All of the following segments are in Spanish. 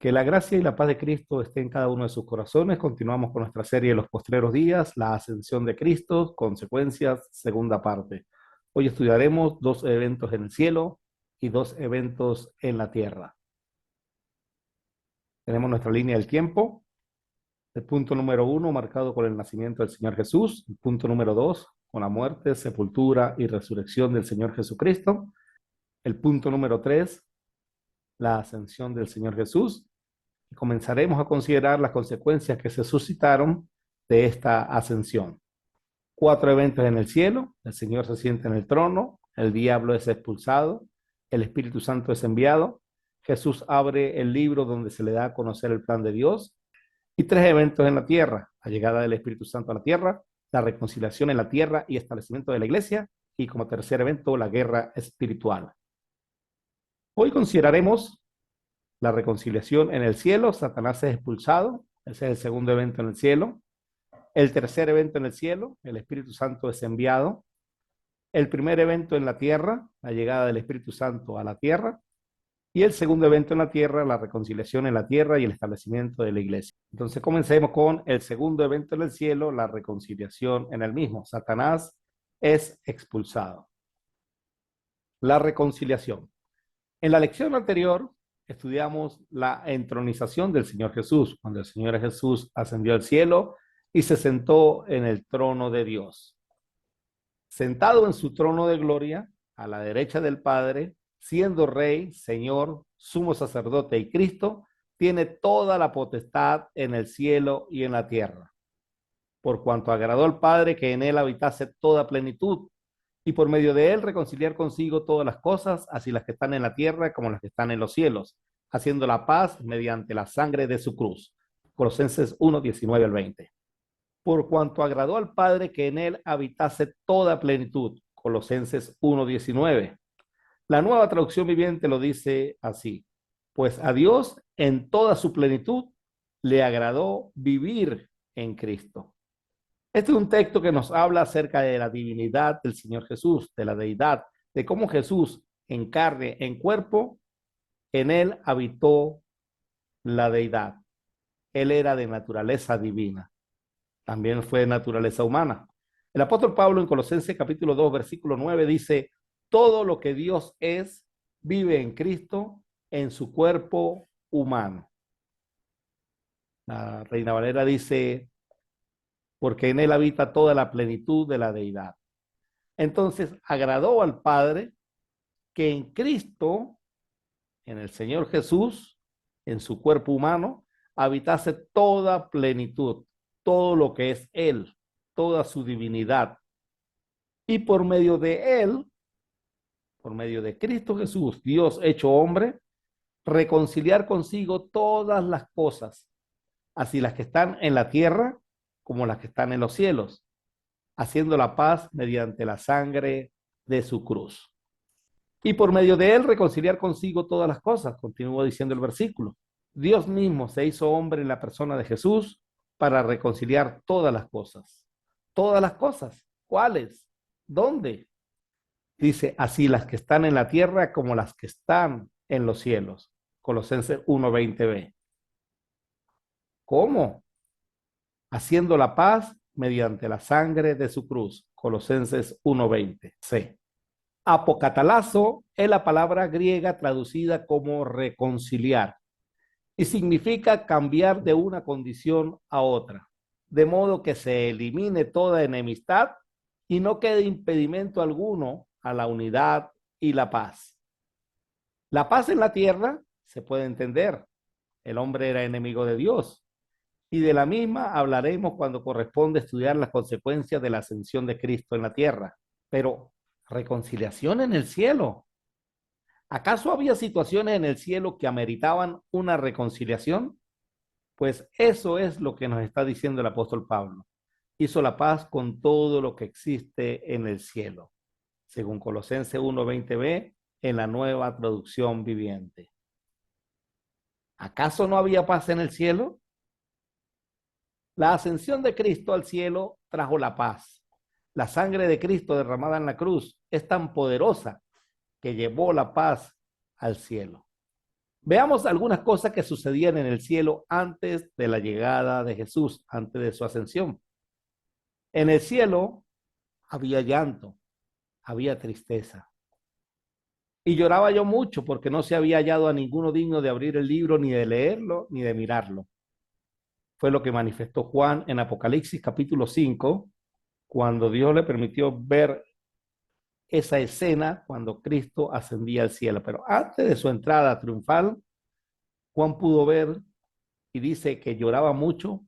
Que la gracia y la paz de Cristo esté en cada uno de sus corazones. Continuamos con nuestra serie de los postreros días, la ascensión de Cristo, consecuencias, segunda parte. Hoy estudiaremos dos eventos en el cielo y dos eventos en la tierra. Tenemos nuestra línea del tiempo. El punto número 1, marcado con el nacimiento del Señor Jesús. El punto número 2, con la muerte, sepultura y resurrección del Señor Jesucristo. El punto número 3, la ascensión del Señor Jesús. Y comenzaremos a considerar las consecuencias que se suscitaron de esta ascensión. 4 eventos en el cielo: el Señor se sienta en el trono, el diablo es expulsado, el Espíritu Santo es enviado, Jesús abre el libro donde se le da a conocer el plan de Dios, y 3 eventos en la tierra: la llegada del Espíritu Santo a la tierra, la reconciliación en la tierra y establecimiento de la iglesia, y como tercer evento, la guerra espiritual. Hoy consideraremos la reconciliación en el cielo. Satanás es expulsado. Ese es el segundo evento en el cielo. El tercer evento en el cielo, el Espíritu Santo es enviado. El primer evento en la tierra, la llegada del Espíritu Santo a la tierra. Y el segundo evento en la tierra, la reconciliación en la tierra y el establecimiento de la iglesia. Entonces comencemos con el segundo evento en el cielo, la reconciliación en el mismo. Satanás es expulsado. La reconciliación. En la lección anterior estudiamos la entronización del Señor Jesús, cuando el Señor Jesús ascendió al cielo y se sentó en el trono de Dios. Sentado en su trono de gloria, a la derecha del Padre, siendo Rey, Señor, Sumo Sacerdote y Cristo, tiene toda la potestad en el cielo y en la tierra. Por cuanto agradó al Padre que en él habitase toda plenitud, y por medio de él reconciliar consigo todas las cosas, así las que están en la tierra como las que están en los cielos, haciendo la paz mediante la sangre de su cruz. Colosenses 1, 19 al 20. Por cuanto agradó al Padre que en él habitase toda plenitud. Colosenses 1, 19. La Nueva Traducción Viviente lo dice así: pues a Dios en toda su plenitud le agradó vivir en Cristo. Este es un texto que nos habla acerca de la divinidad del Señor Jesús, de la deidad, de cómo Jesús en carne, en cuerpo, en él habitó la deidad. Él era de naturaleza divina, también fue de naturaleza humana. El apóstol Pablo en Colosenses capítulo 2, versículo 9 dice: todo lo que Dios es, vive en Cristo, en su cuerpo humano. La Reina Valera dice: porque en él habita toda la plenitud de la deidad. Entonces agradó al Padre que en Cristo, en el Señor Jesús, en su cuerpo humano, habitase toda plenitud, todo lo que es Él, toda su divinidad. Y por medio de Él, por medio de Cristo Jesús, Dios hecho hombre, reconciliar consigo todas las cosas, así las que están en la tierra como las que están en los cielos, haciendo la paz mediante la sangre de su cruz. Y por medio de él reconciliar consigo todas las cosas, continúa diciendo el versículo. Dios mismo se hizo hombre en la persona de Jesús para reconciliar todas las cosas. Todas las cosas. ¿Cuáles? ¿Dónde? Dice: así las que están en la tierra como las que están en los cielos. Colosenses 1:20b. ¿Cómo? Haciendo la paz mediante la sangre de su cruz. Colosenses 1:20c. Apocatalazo es la palabra griega traducida como reconciliar y significa cambiar de una condición a otra, de modo que se elimine toda enemistad y no quede impedimento alguno a la unidad y la paz. La paz en la tierra se puede entender. El hombre era enemigo de Dios, y de la misma hablaremos cuando corresponde estudiar las consecuencias de la ascensión de Cristo en la tierra. Pero reconciliación en el cielo. ¿Acaso había situaciones en el cielo que ameritaban una reconciliación? Pues eso es lo que nos está diciendo el apóstol Pablo. Hizo la paz con todo lo que existe en el cielo, según Colosenses 1:20b en la Nueva Traducción Viviente. ¿Acaso no había paz en el cielo? La ascensión de Cristo al cielo trajo la paz. La sangre de Cristo derramada en la cruz es tan poderosa que llevó la paz al cielo. Veamos algunas cosas que sucedían en el cielo antes de la llegada de Jesús, antes de su ascensión. En el cielo había llanto, había tristeza. Y lloraba yo mucho porque no se había hallado a ninguno digno de abrir el libro, ni de leerlo, ni de mirarlo. Fue lo que manifestó Juan en Apocalipsis capítulo 5, cuando Dios le permitió ver esa escena cuando Cristo ascendía al cielo. Pero antes de su entrada triunfal, Juan pudo ver y dice que lloraba mucho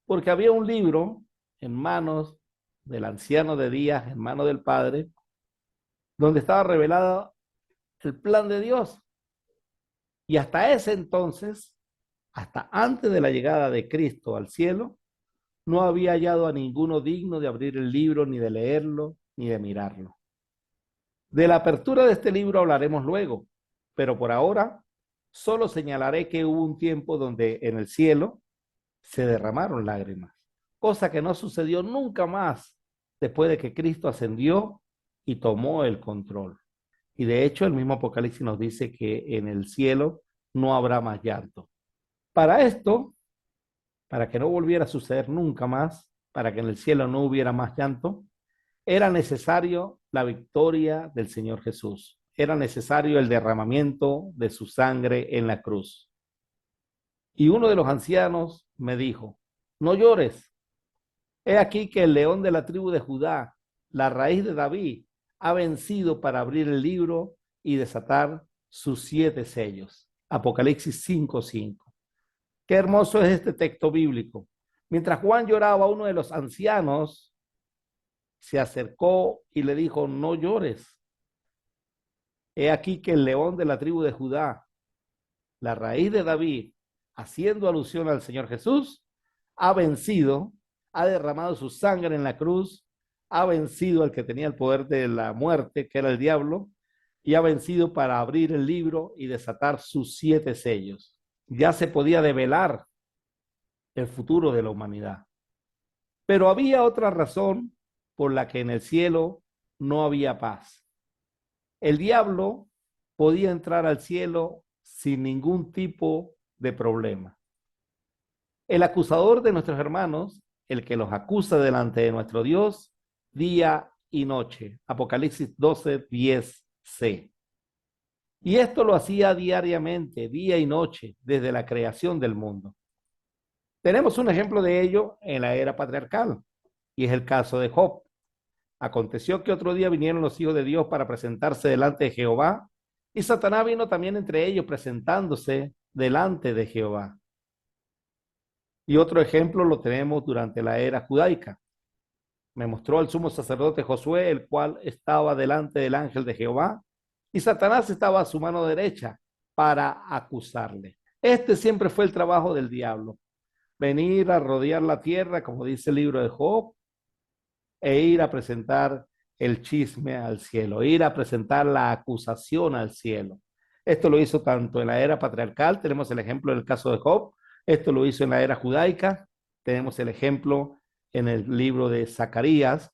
porque había un libro en manos del anciano de días, en manos del Padre, donde estaba revelado el plan de Dios. Y hasta ese entonces, hasta antes de la llegada de Cristo al cielo, no había hallado a ninguno digno de abrir el libro, ni de leerlo, ni de mirarlo. De la apertura de este libro hablaremos luego, pero por ahora solo señalaré que hubo un tiempo donde en el cielo se derramaron lágrimas, cosa que no sucedió nunca más después de que Cristo ascendió y tomó el control. Y de hecho el mismo Apocalipsis nos dice que en el cielo no habrá más llanto. Para esto, para que no volviera a suceder nunca más, para que en el cielo no hubiera más llanto, era necesario la victoria del Señor Jesús. Era necesario el derramamiento de su sangre en la cruz. Y uno de los ancianos me dijo, no llores. He aquí que el león de la tribu de Judá, la raíz de David, ha vencido para abrir el libro y desatar sus 7 sellos. Apocalipsis 5:5. Qué hermoso es este texto bíblico. Mientras Juan lloraba, uno de los ancianos se acercó y le dijo, no llores. He aquí que el león de la tribu de Judá, la raíz de David, haciendo alusión al Señor Jesús, ha vencido, ha derramado su sangre en la cruz, ha vencido al que tenía el poder de la muerte, que era el diablo, y ha vencido para abrir el libro y desatar sus 7 sellos. Ya se podía develar el futuro de la humanidad. Pero había otra razón por la que en el cielo no había paz. El diablo podía entrar al cielo sin ningún tipo de problema. El acusador de nuestros hermanos, el que los acusa delante de nuestro Dios, día y noche. Apocalipsis 12:10c. Y esto lo hacía diariamente, día y noche, desde la creación del mundo. Tenemos un ejemplo de ello en la era patriarcal, y es el caso de Job. Aconteció que otro día vinieron los hijos de Dios para presentarse delante de Jehová, y Satanás vino también entre ellos presentándose delante de Jehová. Y otro ejemplo lo tenemos durante la era judaica. Me mostró el sumo sacerdote Josué, el cual estaba delante del ángel de Jehová, y Satanás estaba a su mano derecha para acusarle. Este siempre fue el trabajo del diablo, venir a rodear la tierra, como dice el libro de Job, e ir a presentar el chisme al cielo, ir a presentar la acusación al cielo. Esto lo hizo tanto en la era patriarcal, tenemos el ejemplo del caso de Job, esto lo hizo en la era judaica, tenemos el ejemplo en el libro de Zacarías.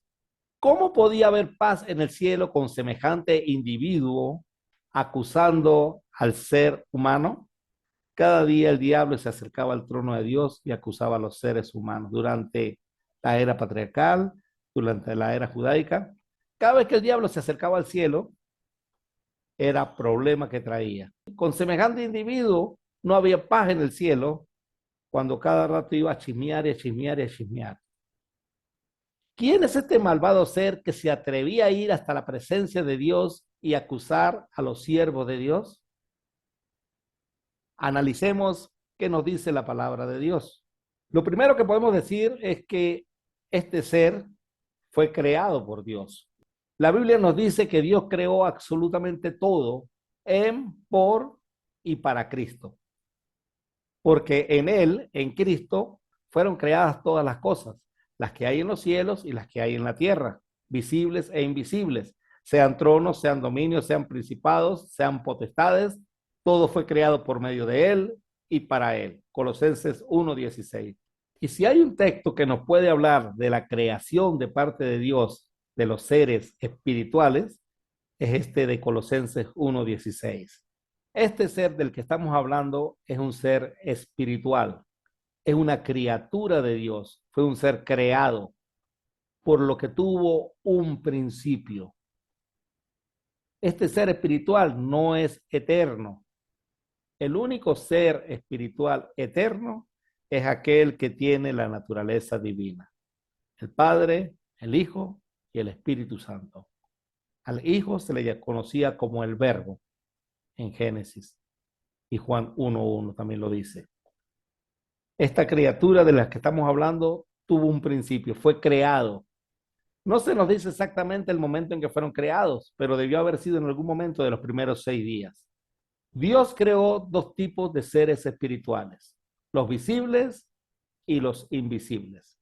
¿Cómo podía haber paz en el cielo con semejante individuo acusando al ser humano? Cada día el diablo se acercaba al trono de Dios y acusaba a los seres humanos. Durante la era patriarcal, durante la era judaica, cada vez que el diablo se acercaba al cielo, era problema que traía. Con semejante individuo no había paz en el cielo cuando cada rato iba a chismear y a chismear y a chismear. ¿Quién es este malvado ser que se atrevía a ir hasta la presencia de Dios y acusar a los siervos de Dios? Analicemos qué nos dice la palabra de Dios. Lo primero que podemos decir es que este ser fue creado por Dios. La Biblia nos dice que Dios creó absolutamente todo en, por y para Cristo. Porque en Él, en Cristo, fueron creadas todas las cosas, las que hay en los cielos y las que hay en la tierra, visibles e invisibles, sean tronos, sean dominios, sean principados, sean potestades, todo fue creado por medio de Él y para Él. Colosenses 1:16. Y si hay un texto que nos puede hablar de la creación de parte de Dios de los seres espirituales, es este de Colosenses 1:16. Este ser del que estamos hablando es un ser espiritual, es una criatura de Dios, fue un ser creado, por lo que tuvo un principio. Este ser espiritual no es eterno. El único ser espiritual eterno es aquel que tiene la naturaleza divina. El Padre, el Hijo y el Espíritu Santo. Al Hijo se le conocía como el Verbo en Génesis. Y Juan 1:1 también lo dice. Esta criatura de la que estamos hablando tuvo un principio, fue creado. No se nos dice exactamente el momento en que fueron creados, pero debió haber sido en algún momento de los primeros 6 días. Dios creó dos tipos de seres espirituales, los visibles y los invisibles.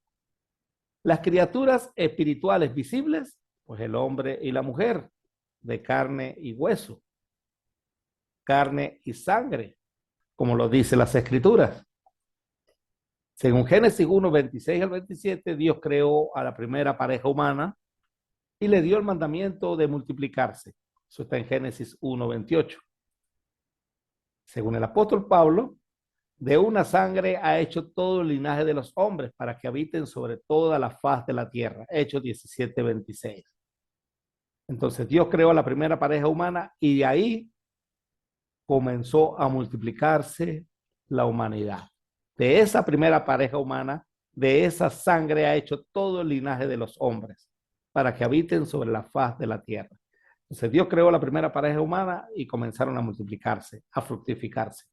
Las criaturas espirituales visibles, pues el hombre y la mujer, de carne y hueso, carne y sangre, como lo dicen las escrituras. Según Génesis 1, 26 al 27, Dios creó a la primera pareja humana y le dio el mandamiento de multiplicarse. Eso está en Génesis 1, 28. Según el apóstol Pablo, de una sangre ha hecho todo el linaje de los hombres para que habiten sobre toda la faz de la tierra. Hechos 17, 26. Entonces Dios creó a la primera pareja humana y de ahí comenzó a multiplicarse la humanidad. De esa primera pareja humana, de esa sangre ha hecho todo el linaje de los hombres para que habiten sobre la faz de la tierra. Entonces Dios creó la primera pareja humana y comenzaron a multiplicarse, a fructificarse.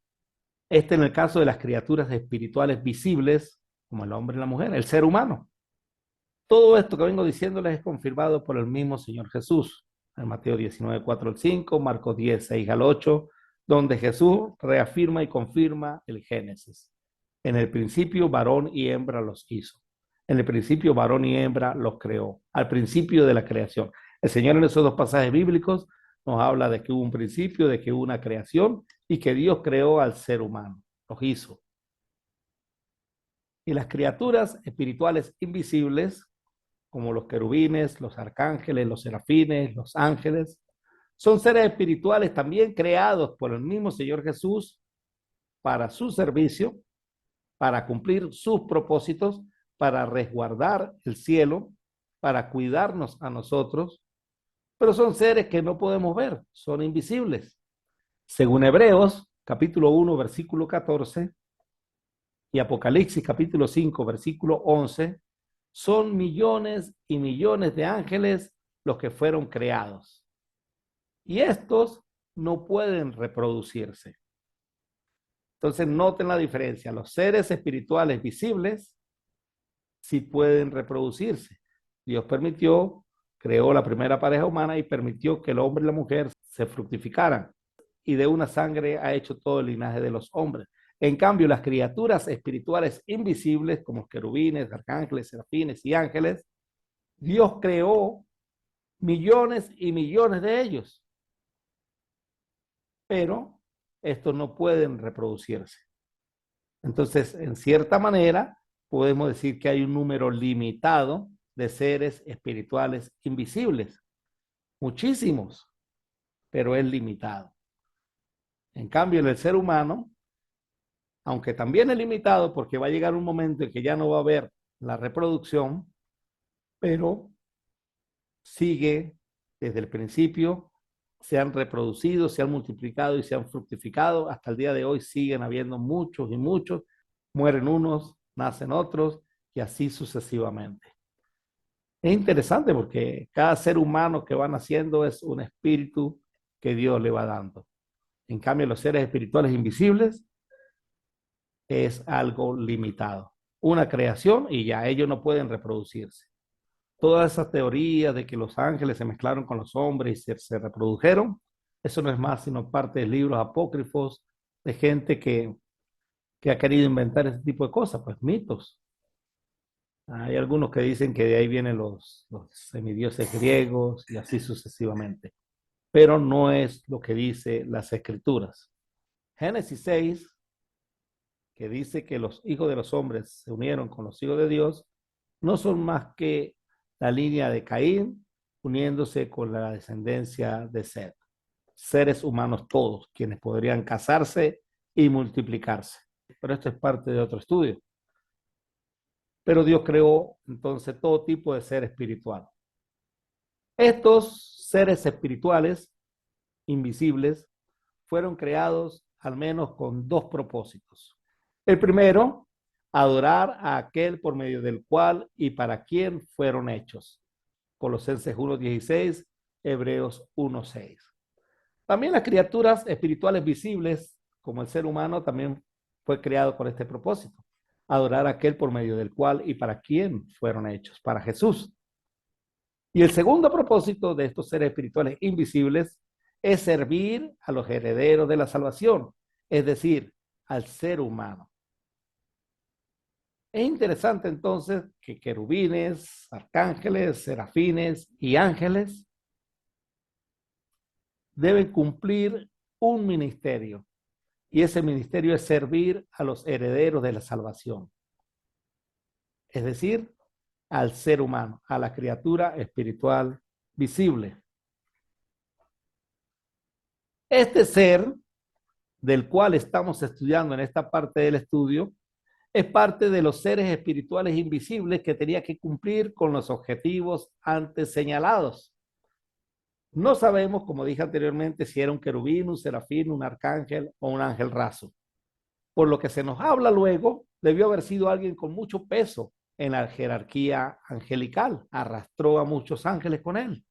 Este en el caso de las criaturas espirituales visibles, como el hombre y la mujer, el ser humano. Todo esto que vengo diciéndoles es confirmado por el mismo Señor Jesús. En Mateo 19, 4 al 5, Marcos 10, 6 al 8, donde Jesús reafirma y confirma el Génesis. En el principio varón y hembra los hizo. En el principio varón y hembra los creó. Al principio de la creación. El Señor en esos dos pasajes bíblicos nos habla de que hubo un principio, de que hubo una creación y que Dios creó al ser humano. Los hizo. Y las criaturas espirituales invisibles, como los querubines, los arcángeles, los serafines, los ángeles, son seres espirituales también creados por el mismo Señor Jesús para su servicio, para cumplir sus propósitos, para resguardar el cielo, para cuidarnos a nosotros, pero son seres que no podemos ver, son invisibles. Según Hebreos, capítulo 1, versículo 14, y Apocalipsis, capítulo 5, versículo 11, son millones y millones de ángeles los que fueron creados. Y estos no pueden reproducirse. Entonces noten la diferencia. Los seres espirituales visibles sí pueden reproducirse. Dios permitió, creó la primera pareja humana y permitió que el hombre y la mujer se fructificaran. Y de una sangre ha hecho todo el linaje de los hombres. En cambio, las criaturas espirituales invisibles, como querubines, arcángeles, serafines y ángeles, Dios creó millones y millones de ellos. Pero estos no pueden reproducirse. Entonces, en cierta manera, podemos decir que hay un número limitado de seres espirituales invisibles. Muchísimos, pero es limitado. En cambio, en el ser humano, aunque también es limitado porque va a llegar un momento en que ya no va a haber la reproducción, pero sigue desde el principio, se han reproducido, se han multiplicado y se han fructificado. Hasta el día de hoy siguen habiendo muchos y muchos. Mueren unos, nacen otros y así sucesivamente. Es interesante porque cada ser humano que va naciendo es un espíritu que Dios le va dando. En cambio, los seres espirituales invisibles es algo limitado. Una creación y ya ellos no pueden reproducirse. Todas esas teorías de que los ángeles se mezclaron con los hombres y se reprodujeron, eso no es más sino parte de libros apócrifos de gente que ha querido inventar ese tipo de cosas, pues mitos. Hay algunos que dicen que de ahí vienen los semidioses griegos y así sucesivamente, pero no es lo que dice las escrituras. Génesis 6, que dice que los hijos de los hombres se unieron con los hijos de Dios, no son más que la línea de Caín uniéndose con la descendencia de Seth. seres humanos todos, quienes podrían casarse y multiplicarse. Pero esto es parte de otro estudio. Pero Dios creó entonces todo tipo de ser espiritual. Estos seres espirituales invisibles fueron creados al menos con dos propósitos. El primero, adorar a aquel por medio del cual y para quien fueron hechos. Colosenses 1:16, Hebreos 1:6. También las criaturas espirituales visibles, como el ser humano, también fue creado con este propósito. Adorar a aquel por medio del cual y para quien fueron hechos, para Jesús. Y el segundo propósito de estos seres espirituales invisibles es servir a los herederos de la salvación, es decir, al ser humano. Es interesante entonces que querubines, arcángeles, serafines y ángeles deben cumplir un ministerio, y ese ministerio es servir a los herederos de la salvación, es decir, al ser humano, a la criatura espiritual visible. Este ser del cual estamos estudiando en esta parte del estudio es parte de los seres espirituales invisibles que tenía que cumplir con los objetivos antes señalados. No sabemos, como dije anteriormente, si era un querubín, un serafín, un arcángel o un ángel raso. Por lo que se nos habla luego, debió haber sido alguien con mucho peso en la jerarquía angelical. Arrastró a muchos ángeles con él.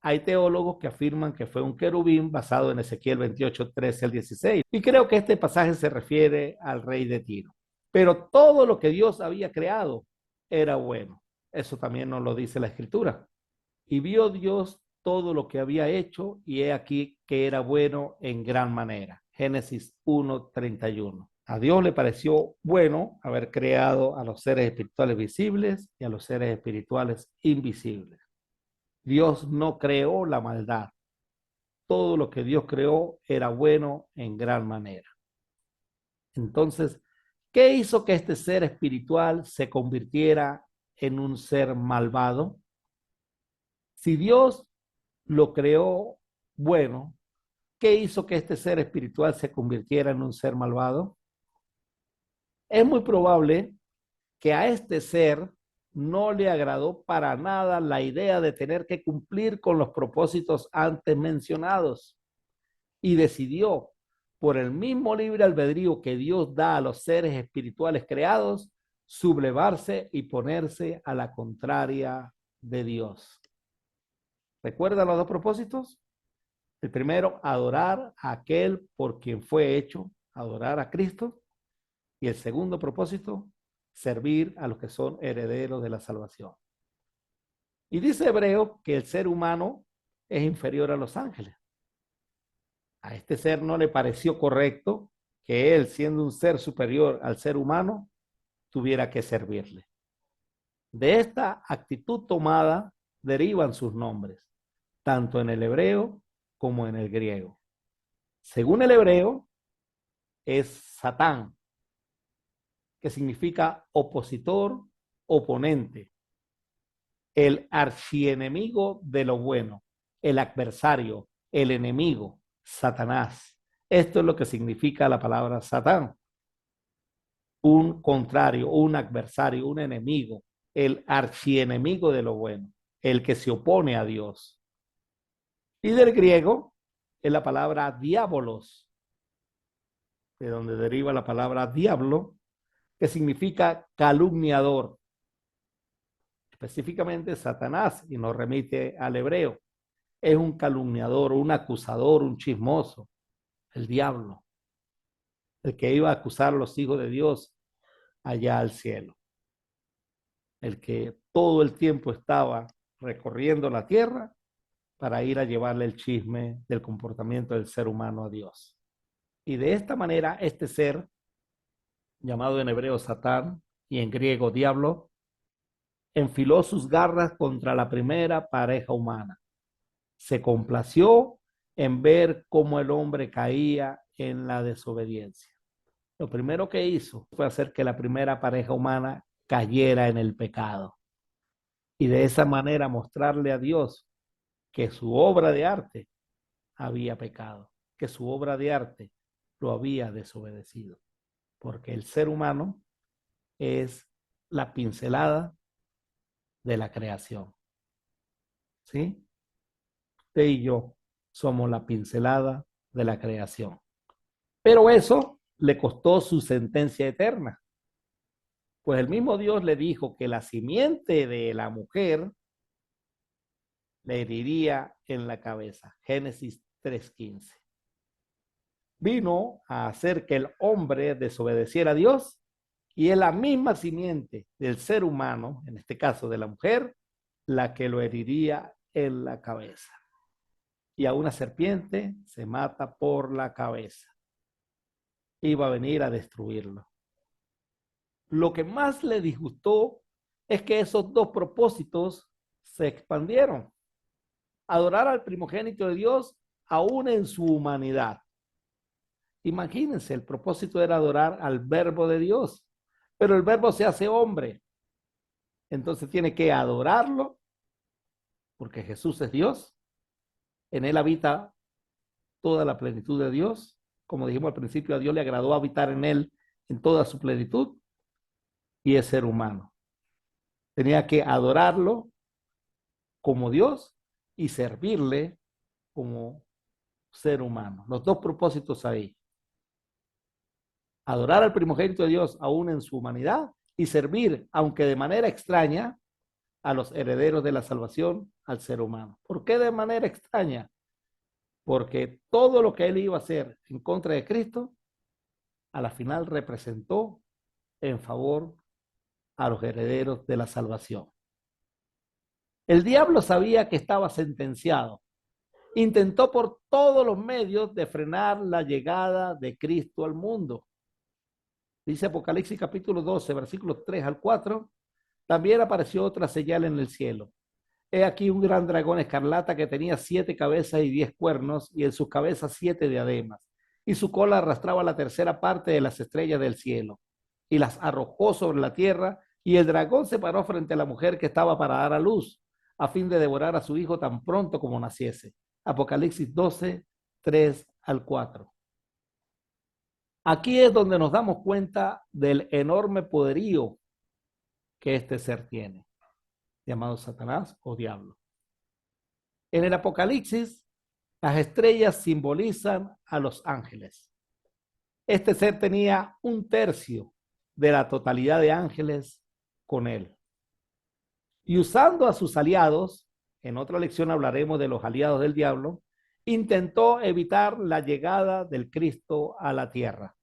Hay teólogos que afirman que fue un querubín basado en Ezequiel 28, 13 al 16. Y creo que este pasaje se refiere al rey de Tiro. Pero todo lo que Dios había creado era bueno. Eso también nos lo dice la Escritura. Y vio Dios todo lo que había hecho y he aquí que era bueno en gran manera. Génesis 1:31. A Dios le pareció bueno haber creado a los seres espirituales visibles y a los seres espirituales invisibles. Dios no creó la maldad. Todo lo que Dios creó era bueno en gran manera. Entonces, ¿qué hizo que este ser espiritual se convirtiera en un ser malvado? Si Dios lo creó bueno, ¿qué hizo que este ser espiritual se convirtiera en un ser malvado? Es muy probable que a este ser no le agradó para nada la idea de tener que cumplir con los propósitos antes mencionados y decidió, por el mismo libre albedrío que Dios da a los seres espirituales creados, sublevarse y ponerse a la contraria de Dios. ¿Recuerdan los dos propósitos? El primero, adorar a aquel por quien fue hecho, adorar a Cristo. Y el segundo propósito, servir a los que son herederos de la salvación. Y dice Hebreo que el ser humano es inferior a los ángeles. A este ser no le pareció correcto que él, siendo un ser superior al ser humano, tuviera que servirle. De esta actitud tomada derivan sus nombres, tanto en el hebreo como en el griego. Según el hebreo, es Satán, que significa opositor, oponente, el archienemigo de lo bueno, el adversario, el enemigo, Satanás. Esto es lo que significa la palabra Satán. Un contrario, un adversario, un enemigo, el archienemigo de lo bueno, el que se opone a Dios. Y del griego es la palabra diabolos, de donde deriva la palabra diablo, que significa calumniador. Específicamente Satanás, y nos remite al hebreo. Es un calumniador, un acusador, un chismoso, el diablo, el que iba a acusar a los hijos de Dios allá al cielo, el que todo el tiempo estaba recorriendo la tierra para ir a llevarle el chisme del comportamiento del ser humano a Dios. Y de esta manera, este ser, llamado en hebreo Satán y en griego diablo, enfiló sus garras contra la primera pareja humana. Se complació en ver cómo el hombre caía en la desobediencia. Lo primero que hizo fue hacer que la primera pareja humana cayera en el pecado. Y de esa manera mostrarle a Dios que su obra de arte había pecado, que su obra de arte lo había desobedecido, porque el ser humano es la pincelada de la creación, ¿sí? Usted y yo somos la pincelada de la creación. Pero eso le costó su sentencia eterna. Pues el mismo Dios le dijo que la simiente de la mujer le heriría en la cabeza. Génesis 3:15. Vino a hacer que el hombre desobedeciera a Dios y es la misma simiente del ser humano, en este caso de la mujer, la que lo heriría en la cabeza. Y a una serpiente se mata por la cabeza. Iba a venir a destruirlo. Lo que más le disgustó es que esos dos propósitos se expandieron. Adorar al primogénito de Dios aún en su humanidad. Imagínense, el propósito era adorar al verbo de Dios, pero el verbo se hace hombre. Entonces tiene que adorarlo porque Jesús es Dios. En él habita toda la plenitud de Dios. Como dijimos al principio, a Dios le agradó habitar en él en toda su plenitud y es ser humano. Tenía que adorarlo como Dios y servirle como ser humano. Los dos propósitos ahí. Adorar al primogénito de Dios aún en su humanidad y servir, aunque de manera extraña, a los herederos de la salvación, al ser humano. ¿Por qué de manera extraña? Porque todo lo que él iba a hacer en contra de Cristo, a la final representó en favor a los herederos de la salvación. El diablo sabía que estaba sentenciado. Intentó por todos los medios de frenar la llegada de Cristo al mundo. Dice Apocalipsis capítulo 12, versículos 3 al 4. También apareció otra señal en el cielo. He aquí un gran dragón escarlata que tenía 7 cabezas y 10 cuernos, y en sus cabezas 7 diademas. Y su cola arrastraba la tercera parte de las estrellas del cielo, y las arrojó sobre la tierra, y el dragón se paró frente a la mujer que estaba para dar a luz, a fin de devorar a su hijo tan pronto como naciese. Apocalipsis 12, 3 al 4. Aquí es donde nos damos cuenta del enorme poderío que este ser tiene, llamado Satanás o diablo. En el Apocalipsis, las estrellas simbolizan a los ángeles. Este ser tenía 1/3 de la totalidad de ángeles con él. Y usando a sus aliados, en otra lección hablaremos de los aliados del diablo, intentó evitar la llegada del Cristo a la tierra.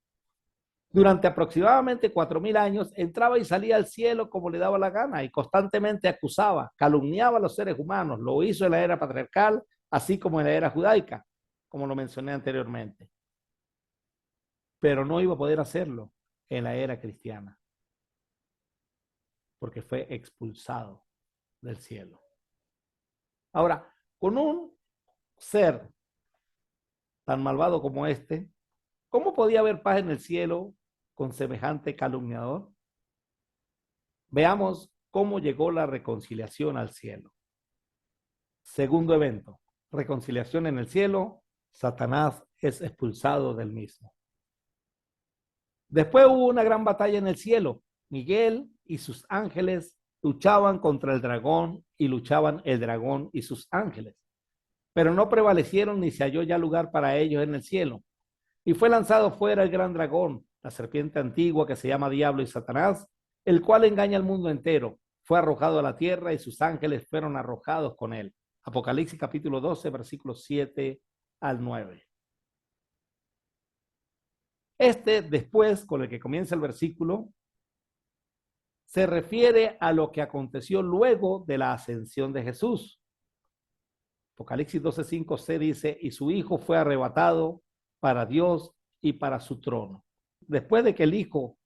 Durante aproximadamente 4000 años entraba y salía al cielo como le daba la gana y constantemente acusaba, calumniaba a los seres humanos. Lo hizo en la era patriarcal, así como en la era judaica, como lo mencioné anteriormente. Pero no iba a poder hacerlo en la era cristiana, porque fue expulsado del cielo. Ahora, con un ser tan malvado como este, ¿cómo podía haber paz en el cielo con semejante calumniador? Veamos cómo llegó la reconciliación al cielo. Segundo evento, reconciliación en el cielo, Satanás es expulsado del mismo. Después hubo una gran batalla en el cielo. Miguel y sus ángeles luchaban contra el dragón y luchaban el dragón y sus ángeles. Pero no prevalecieron ni se halló ya lugar para ellos en el cielo. Y fue lanzado fuera el gran dragón, la serpiente antigua que se llama Diablo y Satanás, el cual engaña al mundo entero. Fue arrojado a la tierra y sus ángeles fueron arrojados con él. Apocalipsis capítulo 12, versículos 7 al 9. Después, con el que comienza el versículo, se refiere a lo que aconteció luego de la ascensión de Jesús. Apocalipsis 12:5 se dice, y su hijo fue arrebatado para Dios y para su trono. Después de que el hijo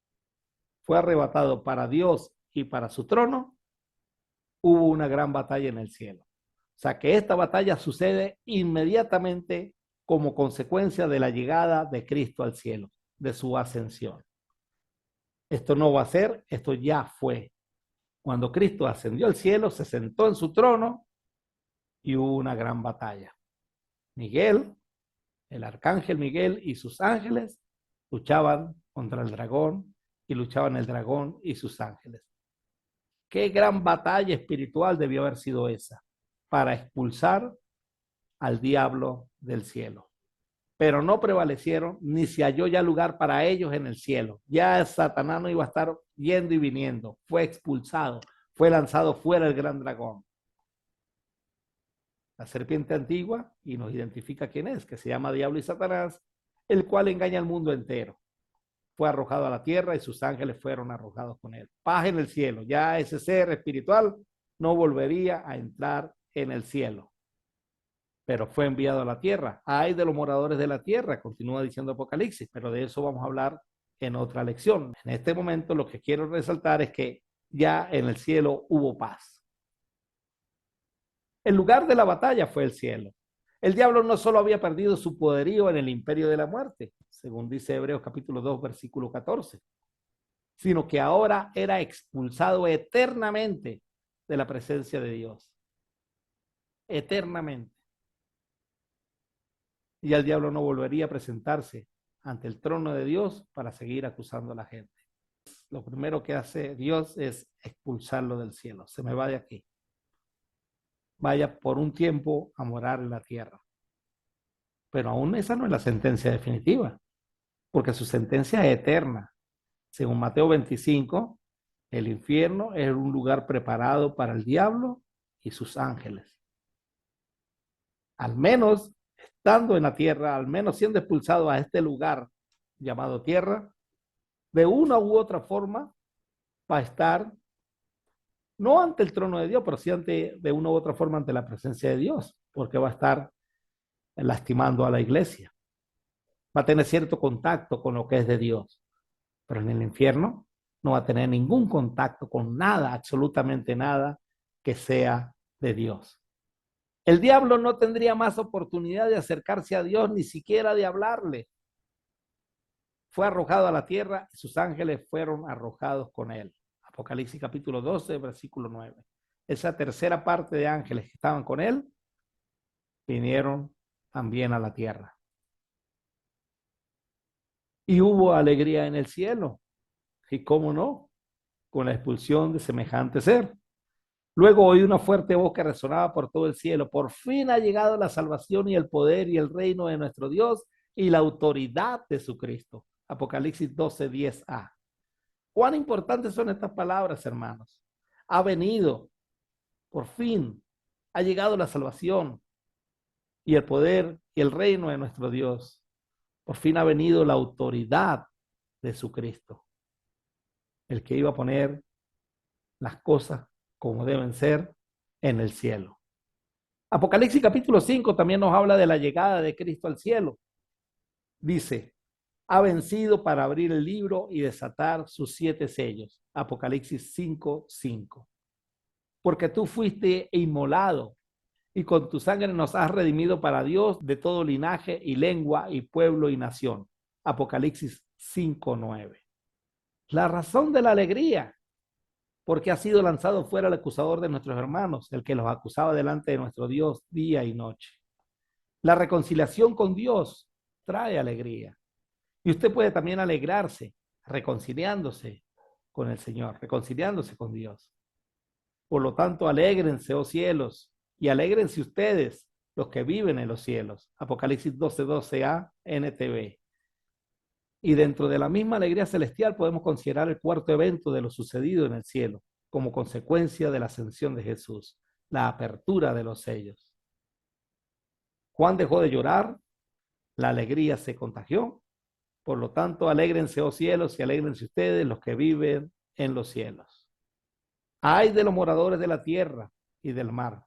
fue arrebatado para Dios y para su trono, hubo una gran batalla en el cielo. O sea que esta batalla sucede inmediatamente como consecuencia de la llegada de Cristo al cielo, de su ascensión. Esto no va a ser, esto ya fue. Cuando Cristo ascendió al cielo, se sentó en su trono y hubo una gran batalla. Miguel, el arcángel Miguel y sus ángeles luchaban contra el dragón y luchaban el dragón y sus ángeles. Qué gran batalla espiritual debió haber sido esa para expulsar al diablo del cielo. Pero no prevalecieron, ni se halló ya lugar para ellos en el cielo. Ya Satanás no iba a estar yendo y viniendo. Fue expulsado, fue lanzado fuera el gran dragón. La serpiente antigua, y nos identifica quién es, que se llama Diablo y Satanás, el cual engaña al mundo entero. Fue arrojado a la tierra y sus ángeles fueron arrojados con él. Paz en el cielo. Ya ese ser espiritual no volvería a entrar en el cielo, pero fue enviado a la tierra. Ay de los moradores de la tierra, continúa diciendo Apocalipsis, pero de eso vamos a hablar en otra lección. En este momento lo que quiero resaltar es que ya en el cielo hubo paz. El lugar de la batalla fue el cielo. El diablo no solo había perdido su poderío en el imperio de la muerte, según dice Hebreos capítulo 2, versículo 14, sino que ahora era expulsado eternamente de la presencia de Dios. Eternamente. Y el diablo no volvería a presentarse ante el trono de Dios para seguir acusando a la gente. Lo primero que hace Dios es expulsarlo del cielo. Se me va de aquí. Vaya por un tiempo a morar en la tierra. Pero aún esa no es la sentencia definitiva, porque su sentencia es eterna. Según Mateo 25, el infierno es un lugar preparado para el diablo y sus ángeles. Al menos estando en la tierra, al menos siendo expulsado a este lugar llamado tierra, de una u otra forma va a estar, no ante el trono de Dios, pero sí de una u otra forma ante la presencia de Dios, porque va a estar lastimando a la iglesia. Va a tener cierto contacto con lo que es de Dios, pero en el infierno no va a tener ningún contacto con nada, absolutamente nada que sea de Dios. El diablo no tendría más oportunidad de acercarse a Dios, ni siquiera de hablarle. Fue arrojado a la tierra y sus ángeles fueron arrojados con él. Apocalipsis capítulo 12, versículo 9. Esa tercera parte de ángeles que estaban con él vinieron también a la tierra. Y hubo alegría en el cielo. ¿Y cómo no? Con la expulsión de semejante ser. Luego oí una fuerte voz que resonaba por todo el cielo. Por fin ha llegado la salvación y el poder y el reino de nuestro Dios y la autoridad de su Cristo. Apocalipsis 12, 10a. ¿Cuán importantes son estas palabras, hermanos? Ha venido, por fin, ha llegado la salvación y el poder y el reino de nuestro Dios. Por fin ha venido la autoridad de su Cristo, el que iba a poner las cosas como deben ser en el cielo. Apocalipsis capítulo 5 también nos habla de la llegada de Cristo al cielo. Dice, ha vencido para abrir el libro y desatar sus 7 sellos. Apocalipsis 5, 5. Porque tú fuiste inmolado y con tu sangre nos has redimido para Dios de todo linaje y lengua y pueblo y nación. Apocalipsis 5, 9. La razón de la alegría, porque ha sido lanzado fuera el acusador de nuestros hermanos, el que los acusaba delante de nuestro Dios día y noche. La reconciliación con Dios trae alegría. Y usted puede también alegrarse reconciliándose con el Señor, reconciliándose con Dios. Por lo tanto, alégrense, oh cielos, y alégrense ustedes, los que viven en los cielos. Apocalipsis 12, 12a, NTV. Y dentro de la misma alegría celestial podemos considerar el cuarto evento de lo sucedido en el cielo, como consecuencia de la ascensión de Jesús, la apertura de los sellos. Juan dejó de llorar, la alegría se contagió. Por lo tanto, alégrense, oh cielos, y alégrense ustedes, los que viven en los cielos. Ay de los moradores de la tierra y del mar,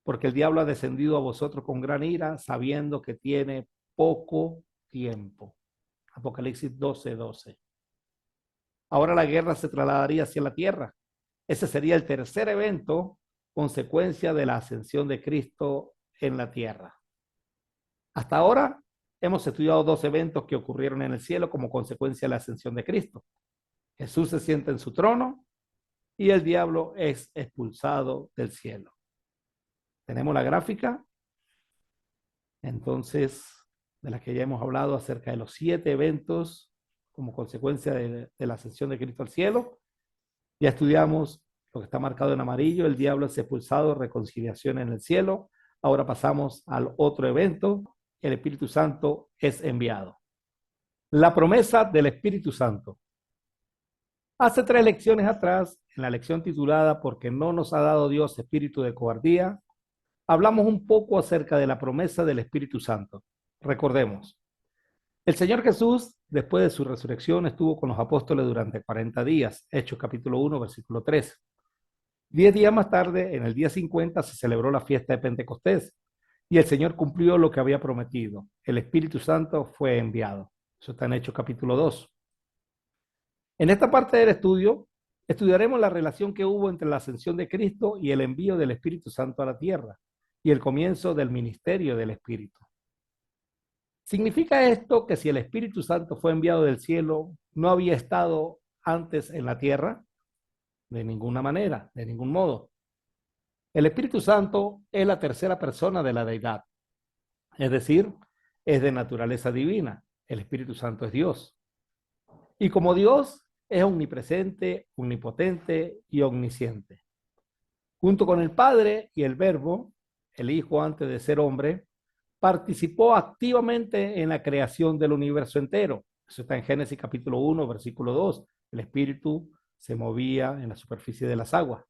porque el diablo ha descendido a vosotros con gran ira, sabiendo que tiene poco tiempo. Apocalipsis 12, 12. Ahora la guerra se trasladaría hacia la tierra. Ese sería el tercer evento, consecuencia de la ascensión de Cristo en la tierra. Hasta ahora hemos estudiado 2 eventos que ocurrieron en el cielo como consecuencia de la ascensión de Cristo. Jesús se sienta en su trono y el diablo es expulsado del cielo. Tenemos la gráfica entonces, de la que ya hemos hablado acerca de los 7 eventos como consecuencia de la ascensión de Cristo al cielo. Ya estudiamos lo que está marcado en amarillo, el diablo es expulsado, reconciliación en el cielo. Ahora pasamos al otro evento, el Espíritu Santo es enviado. La promesa del Espíritu Santo. Hace 3 lecciones atrás, en la lección titulada "Porque no nos ha dado Dios espíritu de cobardía", hablamos un poco acerca de la promesa del Espíritu Santo. Recordemos, el Señor Jesús, después de su resurrección, estuvo con los apóstoles durante 40 días, Hechos capítulo 1, versículo 13. 10 días más tarde, en el día 50, se celebró la fiesta de Pentecostés y el Señor cumplió lo que había prometido. El Espíritu Santo fue enviado. Eso está en Hechos capítulo 2. En esta parte del estudio, estudiaremos la relación que hubo entre la ascensión de Cristo y el envío del Espíritu Santo a la tierra y el comienzo del ministerio del Espíritu. ¿Significa esto que si el Espíritu Santo fue enviado del cielo, no había estado antes en la tierra? De ninguna manera, de ningún modo. El Espíritu Santo es la tercera persona de la deidad, es decir, es de naturaleza divina. El Espíritu Santo es Dios. Y como Dios es omnipresente, omnipotente y omnisciente. Junto con el Padre y el Verbo, el Hijo antes de ser hombre, participó activamente en la creación del universo entero. Eso está en Génesis capítulo 1, versículo 2. El Espíritu se movía en la superficie de las aguas.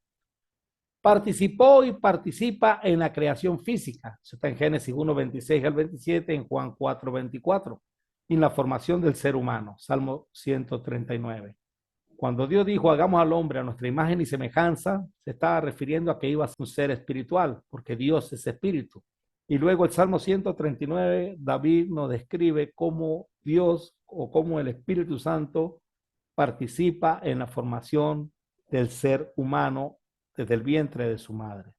Participó y participa en la creación física. Eso está en Génesis 1, 26 al 27, en Juan 4, 24. Y en la formación del ser humano, Salmo 139. Cuando Dios dijo, hagamos al hombre a nuestra imagen y semejanza, se estaba refiriendo a que iba a ser un ser espiritual, porque Dios es espíritu. Y luego el Salmo 139, David nos describe cómo Dios o cómo el Espíritu Santo participa en la formación del ser humano desde el vientre de su madre.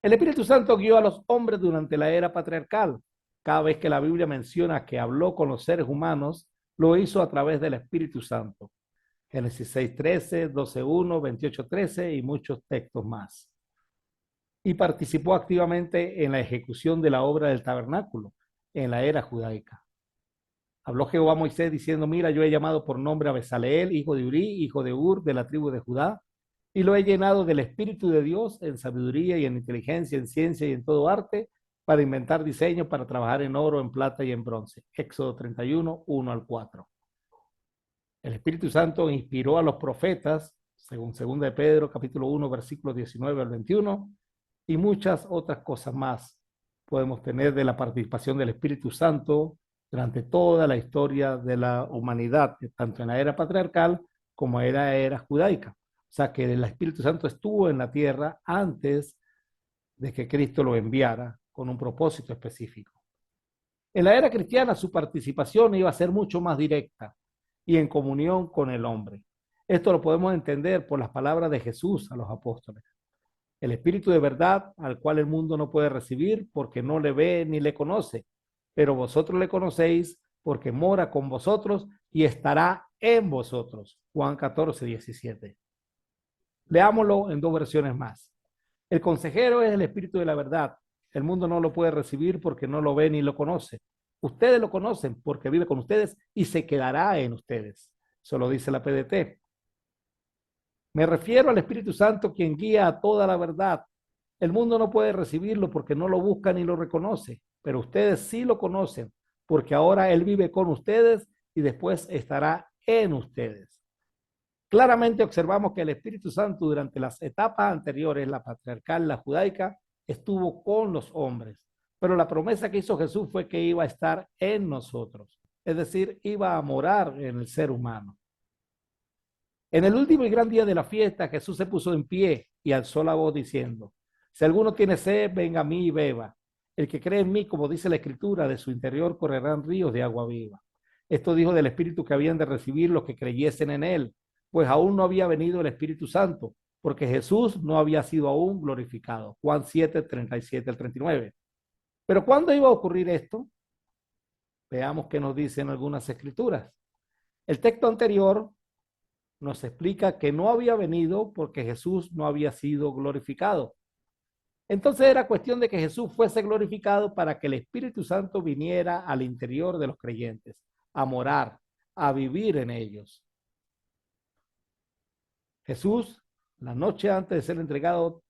El Espíritu Santo guió a los hombres durante la era patriarcal. Cada vez que la Biblia menciona que habló con los seres humanos, lo hizo a través del Espíritu Santo. Génesis 6:13, 12:1, 28:13 y muchos textos más. Y participó activamente en la ejecución de la obra del tabernáculo en la era judaica. Habló Jehová a Moisés diciendo, mira, yo he llamado por nombre a Besaleel, hijo de Uri, hijo de Ur, de la tribu de Judá, y lo he llenado del Espíritu de Dios en sabiduría y en inteligencia, en ciencia y en todo arte, para inventar diseños, para trabajar en oro, en plata y en bronce. Éxodo 31, 1 al 4. El Espíritu Santo inspiró a los profetas, según 2 de Pedro, capítulo 1, versículos 19 al 21, y muchas otras cosas más podemos tener de la participación del Espíritu Santo durante toda la historia de la humanidad, tanto en la era patriarcal como en la era judaica. O sea que el Espíritu Santo estuvo en la tierra antes de que Cristo lo enviara con un propósito específico. En la era cristiana su participación iba a ser mucho más directa y en comunión con el hombre. Esto lo podemos entender por las palabras de Jesús a los apóstoles. El Espíritu de verdad al cual el mundo no puede recibir porque no le ve ni le conoce, pero vosotros le conocéis porque mora con vosotros y estará en vosotros. Juan 14, 17. Leámoslo en 2 versiones más. El consejero es el Espíritu de la verdad. El mundo no lo puede recibir porque no lo ve ni lo conoce. Ustedes lo conocen porque vive con ustedes y se quedará en ustedes. Eso lo dice la PDT. Me refiero al Espíritu Santo, quien guía a toda la verdad. El mundo no puede recibirlo porque no lo busca ni lo reconoce, pero ustedes sí lo conocen porque ahora Él vive con ustedes y después estará en ustedes. Claramente observamos que el Espíritu Santo durante las etapas anteriores, la patriarcal, la judaica, estuvo con los hombres, pero la promesa que hizo Jesús fue que iba a estar en nosotros, es decir, iba a morar en el ser humano. En el último y gran día de la fiesta, Jesús se puso en pie y alzó la voz diciendo, si alguno tiene sed, venga a mí y beba. El que cree en mí, como dice la Escritura, de su interior correrán ríos de agua viva. Esto dijo del Espíritu que habían de recibir los que creyesen en él, pues aún no había venido el Espíritu Santo, porque Jesús no había sido aún glorificado. Juan 7, 37 al 39. Pero ¿cuándo iba a ocurrir esto? Veamos qué nos dicen algunas escrituras. El texto anterior nos explica que no había venido porque Jesús no había sido glorificado. Entonces era cuestión de que Jesús fuese glorificado para que el Espíritu Santo viniera al interior de los creyentes, a morar, a vivir en ellos. Jesús, la noche antes de ser entregado,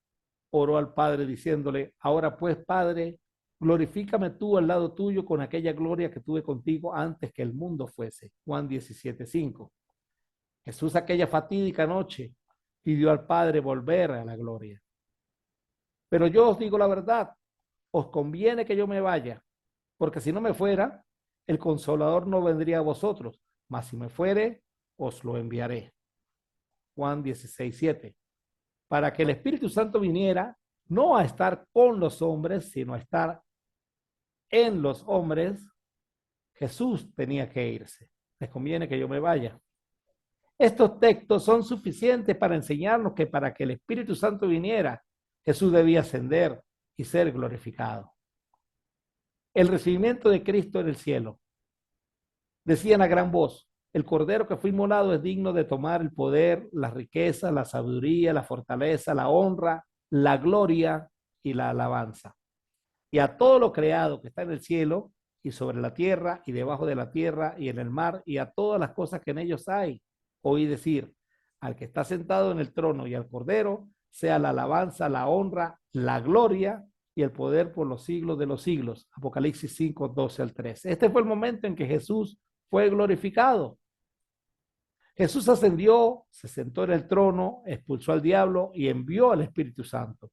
oró al Padre diciéndole: ahora pues, Padre, glorifícame tú al lado tuyo con aquella gloria que tuve contigo antes que el mundo fuese. Juan 17:5. Jesús aquella fatídica noche pidió al Padre volver a la gloria. Pero yo os digo la verdad, os conviene que yo me vaya, porque si no me fuera, el Consolador no vendría a vosotros, mas si me fuere, os lo enviaré. Juan 16:7. Para que el Espíritu Santo viniera, no a estar con los hombres, sino a estar en los hombres, Jesús tenía que irse. Les conviene que yo me vaya. Estos textos son suficientes para enseñarnos que para que el Espíritu Santo viniera, Jesús debía ascender y ser glorificado. El recibimiento de Cristo en el cielo. Decían a gran voz: el Cordero que fue inmolado es digno de tomar el poder, la riqueza, la sabiduría, la fortaleza, la honra, la gloria y la alabanza. Y a todo lo creado que está en el cielo y sobre la tierra y debajo de la tierra y en el mar y a todas las cosas que en ellos hay, oí decir: al que está sentado en el trono y al Cordero, sea la alabanza, la honra, la gloria y el poder por los siglos de los siglos. Apocalipsis 5, 12 al 13. Este fue el momento en que Jesús fue glorificado. Jesús ascendió, se sentó en el trono, expulsó al diablo y envió al Espíritu Santo.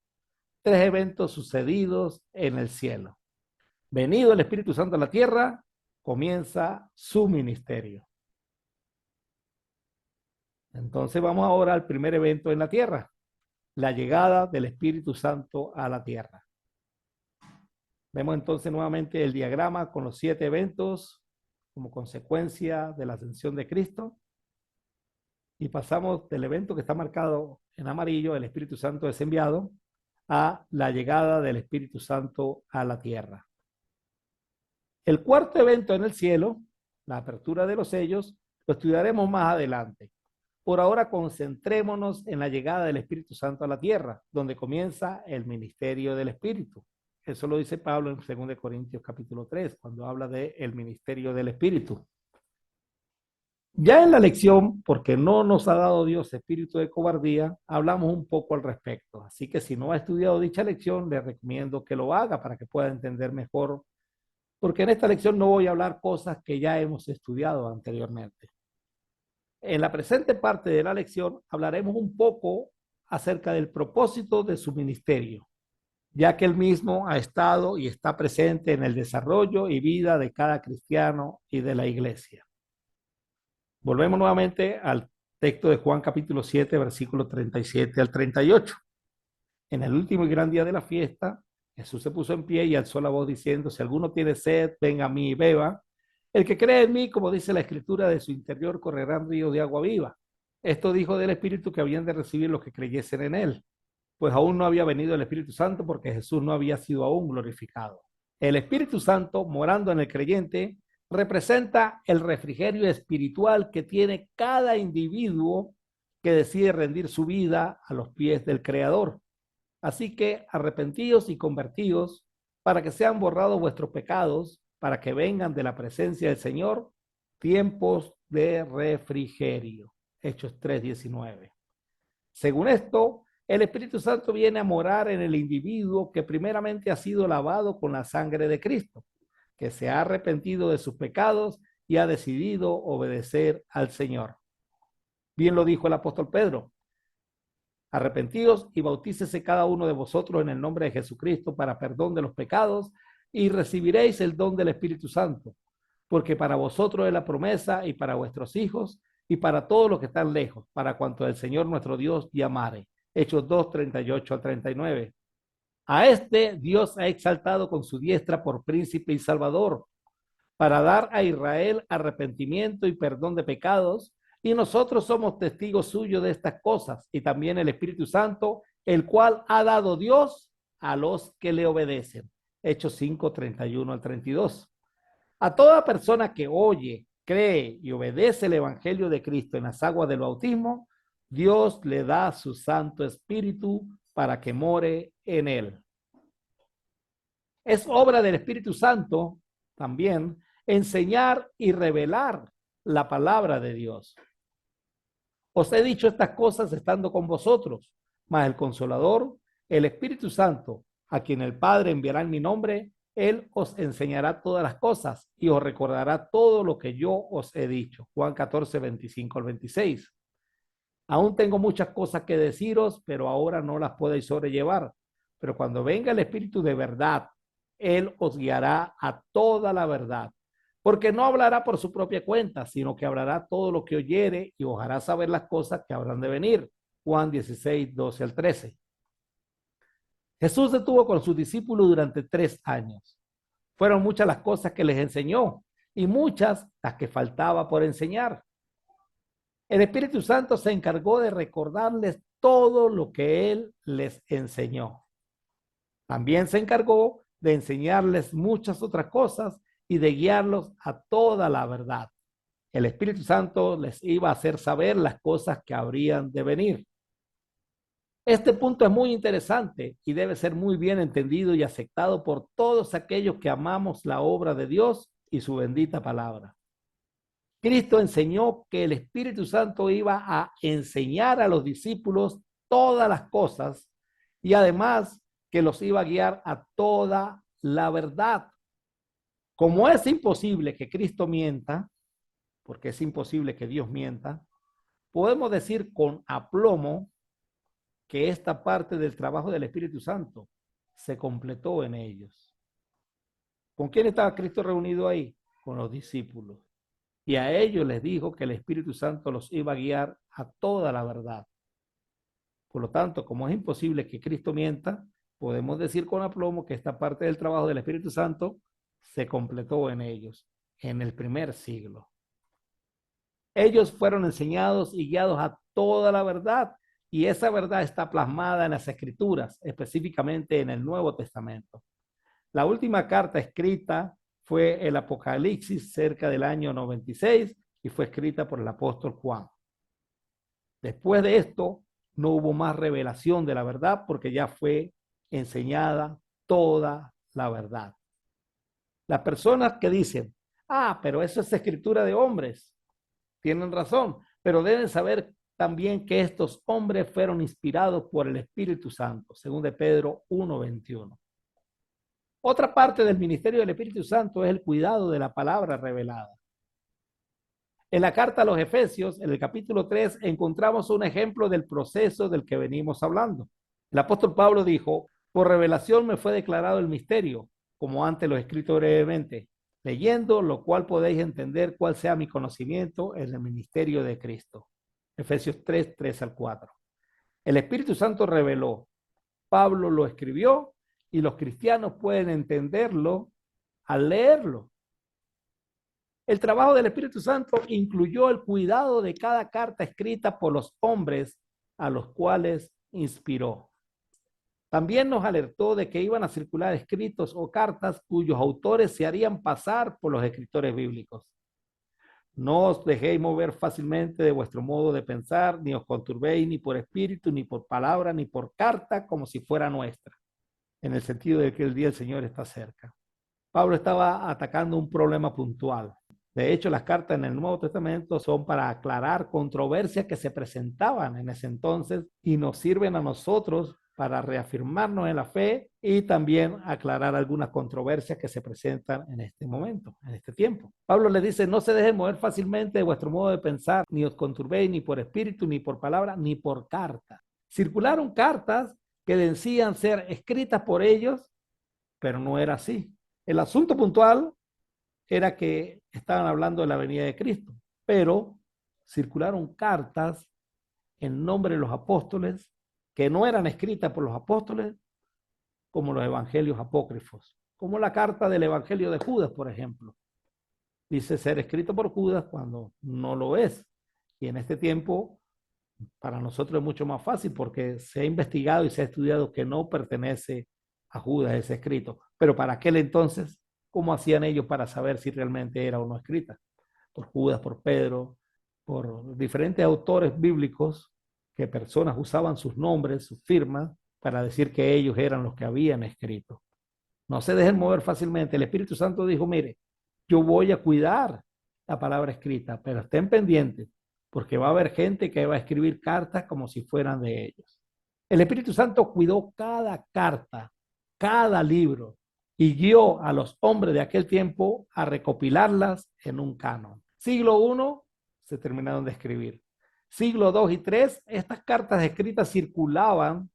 3 eventos sucedidos en el cielo. Venido el Espíritu Santo a la tierra, comienza su ministerio. Entonces vamos ahora al primer evento en la tierra, la llegada del Espíritu Santo a la tierra. Vemos entonces nuevamente el diagrama con los 7 eventos como consecuencia de la ascensión de Cristo. Y pasamos del evento que está marcado en amarillo, el Espíritu Santo es enviado, a la llegada del Espíritu Santo a la tierra. El cuarto evento en el cielo, la apertura de los sellos, lo estudiaremos más adelante. Por ahora concentrémonos en la llegada del Espíritu Santo a la tierra, donde comienza el ministerio del Espíritu. Eso lo dice Pablo en 2 Corintios capítulo 3, cuando habla del ministerio del Espíritu. Ya en la lección, porque no nos ha dado Dios espíritu de cobardía, hablamos un poco al respecto. Así que si no ha estudiado dicha lección, le recomiendo que lo haga para que pueda entender mejor, porque en esta lección no voy a hablar cosas que ya hemos estudiado anteriormente. En la presente parte de la lección hablaremos un poco acerca del propósito de su ministerio, ya que él mismo ha estado y está presente en el desarrollo y vida de cada cristiano y de la iglesia. Volvemos nuevamente al texto de Juan capítulo 7, versículos 37 al 38. En el último y gran día de la fiesta, Jesús se puso en pie y alzó la voz diciendo: si alguno tiene sed, venga a mí y beba. El que cree en mí, como dice la Escritura, de su interior correrán ríos de agua viva. Esto dijo del Espíritu que habían de recibir los que creyesen en él, pues aún no había venido el Espíritu Santo porque Jesús no había sido aún glorificado. El Espíritu Santo, morando en el creyente, representa el refrigerio espiritual que tiene cada individuo que decide rendir su vida a los pies del Creador. Así que arrepentíos y convertíos para que sean borrados vuestros pecados, para que vengan de la presencia del Señor tiempos de refrigerio. Hechos 3:19. Según esto, el Espíritu Santo viene a morar en el individuo que primeramente ha sido lavado con la sangre de Cristo, que se ha arrepentido de sus pecados y ha decidido obedecer al Señor. Bien lo dijo el apóstol Pedro: arrepentíos y bautícese cada uno de vosotros en el nombre de Jesucristo para perdón de los pecados y recibiréis el don del Espíritu Santo, porque para vosotros es la promesa y para vuestros hijos y para todos los que están lejos, para cuanto el Señor nuestro Dios llamare. Hechos 2, 38 al 39. A este Dios ha exaltado con su diestra por príncipe y salvador, para dar a Israel arrepentimiento y perdón de pecados, y nosotros somos testigos suyos de estas cosas, y también el Espíritu Santo, el cual ha dado Dios a los que le obedecen. Hechos 5, 31 al 32. A toda persona que oye, cree y obedece el Evangelio de Cristo en las aguas del bautismo, Dios le da su Santo Espíritu para que more en él. Es obra del Espíritu Santo también enseñar y revelar la palabra de Dios. Os he dicho estas cosas estando con vosotros, mas el Consolador, el Espíritu Santo, a quien el Padre enviará en mi nombre, él os enseñará todas las cosas y os recordará todo lo que yo os he dicho. Juan 14, 25 al 26. Aún tengo muchas cosas que deciros, pero ahora no las podéis sobrellevar. Pero cuando venga el Espíritu de verdad, él os guiará a toda la verdad. Porque no hablará por su propia cuenta, sino que hablará todo lo que oyere y os hará saber las cosas que habrán de venir. Juan 16, 12 al 13. Jesús estuvo con sus discípulos durante 3 años. Fueron muchas las cosas que les enseñó y muchas las que faltaba por enseñar. El Espíritu Santo se encargó de recordarles todo lo que Él les enseñó. También se encargó de enseñarles muchas otras cosas y de guiarlos a toda la verdad. El Espíritu Santo les iba a hacer saber las cosas que habrían de venir. Este punto es muy interesante y debe ser muy bien entendido y aceptado por todos aquellos que amamos la obra de Dios y su bendita palabra. Cristo enseñó que el Espíritu Santo iba a enseñar a los discípulos todas las cosas y además que los iba a guiar a toda la verdad. Como es imposible que Cristo mienta, porque es imposible que Dios mienta, podemos decir con aplomo que esta parte del trabajo del Espíritu Santo se completó en ellos. ¿Con quién estaba Cristo reunido ahí? Con los discípulos. Y a ellos les dijo que el Espíritu Santo los iba a guiar a toda la verdad. Por lo tanto, como es imposible que Cristo mienta, podemos decir con aplomo que esta parte del trabajo del Espíritu Santo se completó en ellos, en el primer siglo. Ellos fueron enseñados y guiados a toda la verdad, y esa verdad está plasmada en las Escrituras, específicamente en el Nuevo Testamento. La última carta escrita fue el Apocalipsis cerca del año 96 y fue escrita por el apóstol Juan. Después de esto, no hubo más revelación de la verdad porque ya fue enseñada toda la verdad. Las personas que dicen, pero eso es escritura de hombres, tienen razón, pero deben saber también que estos hombres fueron inspirados por el Espíritu Santo, según de Pedro 1:21. Otra parte del ministerio del Espíritu Santo es el cuidado de la palabra revelada. En la carta a los Efesios, en el capítulo 3, encontramos un ejemplo del proceso del que venimos hablando. El apóstol Pablo dijo, por revelación me fue declarado el misterio, como antes lo he escrito brevemente, leyendo lo cual podéis entender cuál sea mi conocimiento en el ministerio de Cristo. Efesios 3, 3 al 4. El Espíritu Santo reveló, Pablo lo escribió y los cristianos pueden entenderlo al leerlo. El trabajo del Espíritu Santo incluyó el cuidado de cada carta escrita por los hombres a los cuales inspiró. También nos alertó de que iban a circular escritos o cartas cuyos autores se harían pasar por los escritores bíblicos. No os dejéis mover fácilmente de vuestro modo de pensar, ni os conturbéis ni por espíritu, ni por palabra, ni por carta, como si fuera nuestra, en el sentido de que el día del Señor está cerca. Pablo estaba atacando un problema puntual. De hecho, las cartas en el Nuevo Testamento son para aclarar controversias que se presentaban en ese entonces y nos sirven a nosotros para reafirmarnos en la fe y también aclarar algunas controversias que se presentan en este momento, en este tiempo. Pablo le dice, no se dejen mover fácilmente de vuestro modo de pensar, ni os conturbéis ni por espíritu, ni por palabra, ni por carta. Circularon cartas que decían ser escritas por ellos, pero no era así. El asunto puntual era que estaban hablando de la venida de Cristo, pero circularon cartas en nombre de los apóstoles que no eran escritas por los apóstoles, como los evangelios apócrifos, como la carta del evangelio de Judas, por ejemplo. Dice ser escrito por Judas cuando no lo es. Y en este tiempo, para nosotros es mucho más fácil porque se ha investigado y se ha estudiado que no pertenece a Judas ese escrito. Pero para aquel entonces, ¿cómo hacían ellos para saber si realmente era o no escrita? Por Judas, por Pedro, por diferentes autores bíblicos que personas usaban sus nombres, sus firmas, para decir que ellos eran los que habían escrito. No se dejen mover fácilmente. El Espíritu Santo dijo, mire, yo voy a cuidar la palabra escrita, pero estén pendientes, porque va a haber gente que va a escribir cartas como si fueran de ellos. El Espíritu Santo cuidó cada carta, cada libro, y guió a los hombres de aquel tiempo a recopilarlas en un canon. Siglo I se terminaron de escribir. Siglo II y III, estas cartas escritas circulaban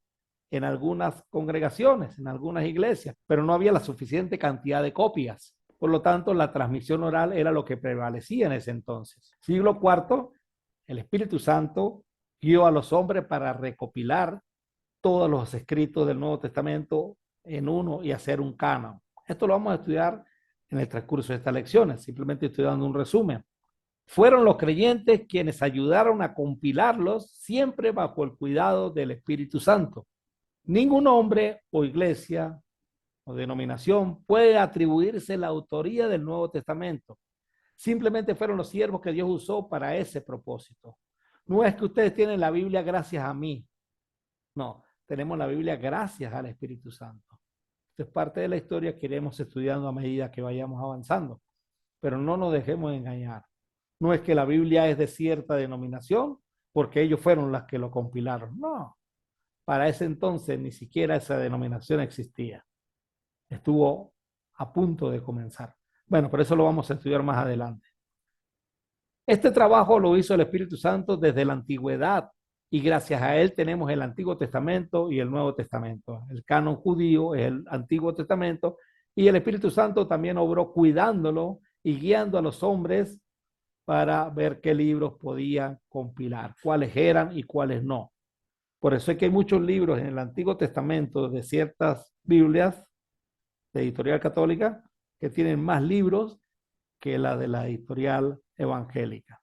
en algunas congregaciones, en algunas iglesias, pero no había la suficiente cantidad de copias. Por lo tanto, la transmisión oral era lo que prevalecía en ese entonces. Siglo IV, el Espíritu Santo guió a los hombres para recopilar todos los escritos del Nuevo Testamento en uno y hacer un canon. Esto lo vamos a estudiar en el transcurso de estas lecciones, simplemente estoy dando un resumen. Fueron los creyentes quienes ayudaron a compilarlos siempre bajo el cuidado del Espíritu Santo. Ningún hombre o iglesia o denominación puede atribuirse la autoría del Nuevo Testamento. Simplemente fueron los siervos que Dios usó para ese propósito. No es que ustedes tienen la Biblia gracias a mí. No, tenemos la Biblia gracias al Espíritu Santo. Esto es parte de la historia que iremos estudiando a medida que vayamos avanzando. Pero no nos dejemos engañar. No es que la Biblia es de cierta denominación porque ellos fueron las que lo compilaron. No, para ese entonces ni siquiera esa denominación existía. Estuvo a punto de comenzar. Bueno, por eso lo vamos a estudiar más adelante. Este trabajo lo hizo el Espíritu Santo desde la antigüedad y gracias a él tenemos el Antiguo Testamento y el Nuevo Testamento. El canon judío es el Antiguo Testamento y el Espíritu Santo también obró cuidándolo y guiando a los hombres para ver qué libros podían compilar, cuáles eran y cuáles no. Por eso es que hay muchos libros en el Antiguo Testamento de ciertas Biblias de editorial católica que tienen más libros que la de la editorial evangélica.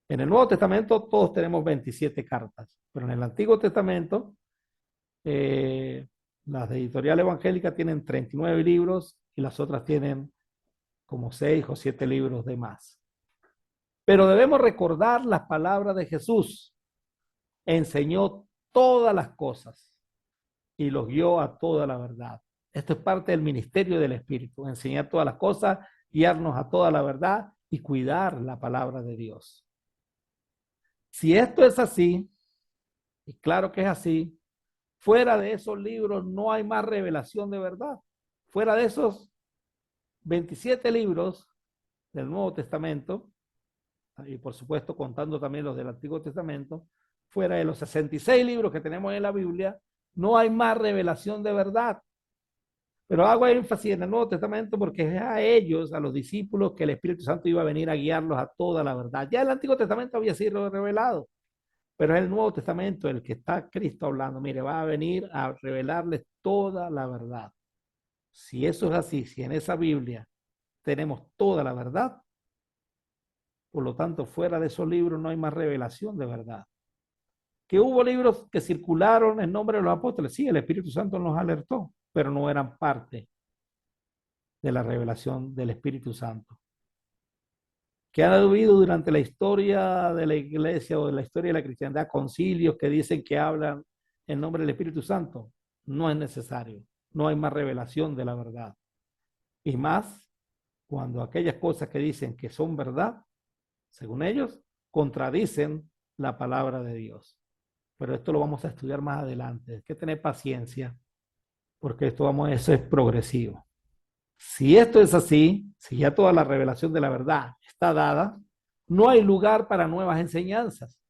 En el Nuevo Testamento todos tenemos 27 cartas, pero en el Antiguo Testamento las de editorial evangélica tienen 39 libros y las otras tienen como 6 o 7 libros de más. Pero debemos recordar las palabras de Jesús. Enseñó todas las cosas y los guió a toda la verdad. Esto es parte del ministerio del Espíritu, enseñar todas las cosas, guiarnos a toda la verdad y cuidar la palabra de Dios. Si esto es así, y claro que es así, fuera de esos libros no hay más revelación de verdad. Fuera de esos 27 libros del Nuevo Testamento, y por supuesto contando también los del Antiguo Testamento, fuera de los 66 libros que tenemos en la Biblia, no hay más revelación de verdad. Pero hago énfasis en el Nuevo Testamento porque es a ellos, a los discípulos, que el Espíritu Santo iba a venir a guiarlos a toda la verdad. Ya el Antiguo Testamento había sido revelado, pero es el Nuevo Testamento el que está Cristo hablando. Mire, va a venir a revelarles toda la verdad. Si eso es así, si en esa Biblia tenemos toda la verdad, por lo tanto, fuera de esos libros no hay más revelación de verdad. Que hubo libros que circularon en nombre de los apóstoles, sí, el Espíritu Santo nos alertó, pero no eran parte de la revelación del Espíritu Santo. Que han habido durante la historia de la iglesia o de la historia de la cristiandad concilios que dicen que hablan en nombre del Espíritu Santo, no es necesario. No hay más revelación de la verdad. Y más cuando aquellas cosas que dicen que son verdad, según ellos, contradicen la palabra de Dios. Pero esto lo vamos a estudiar más adelante. Hay que tener paciencia porque eso es progresivo. Si esto es así, si ya toda la revelación de la verdad está dada, no hay lugar para nuevas enseñanzas,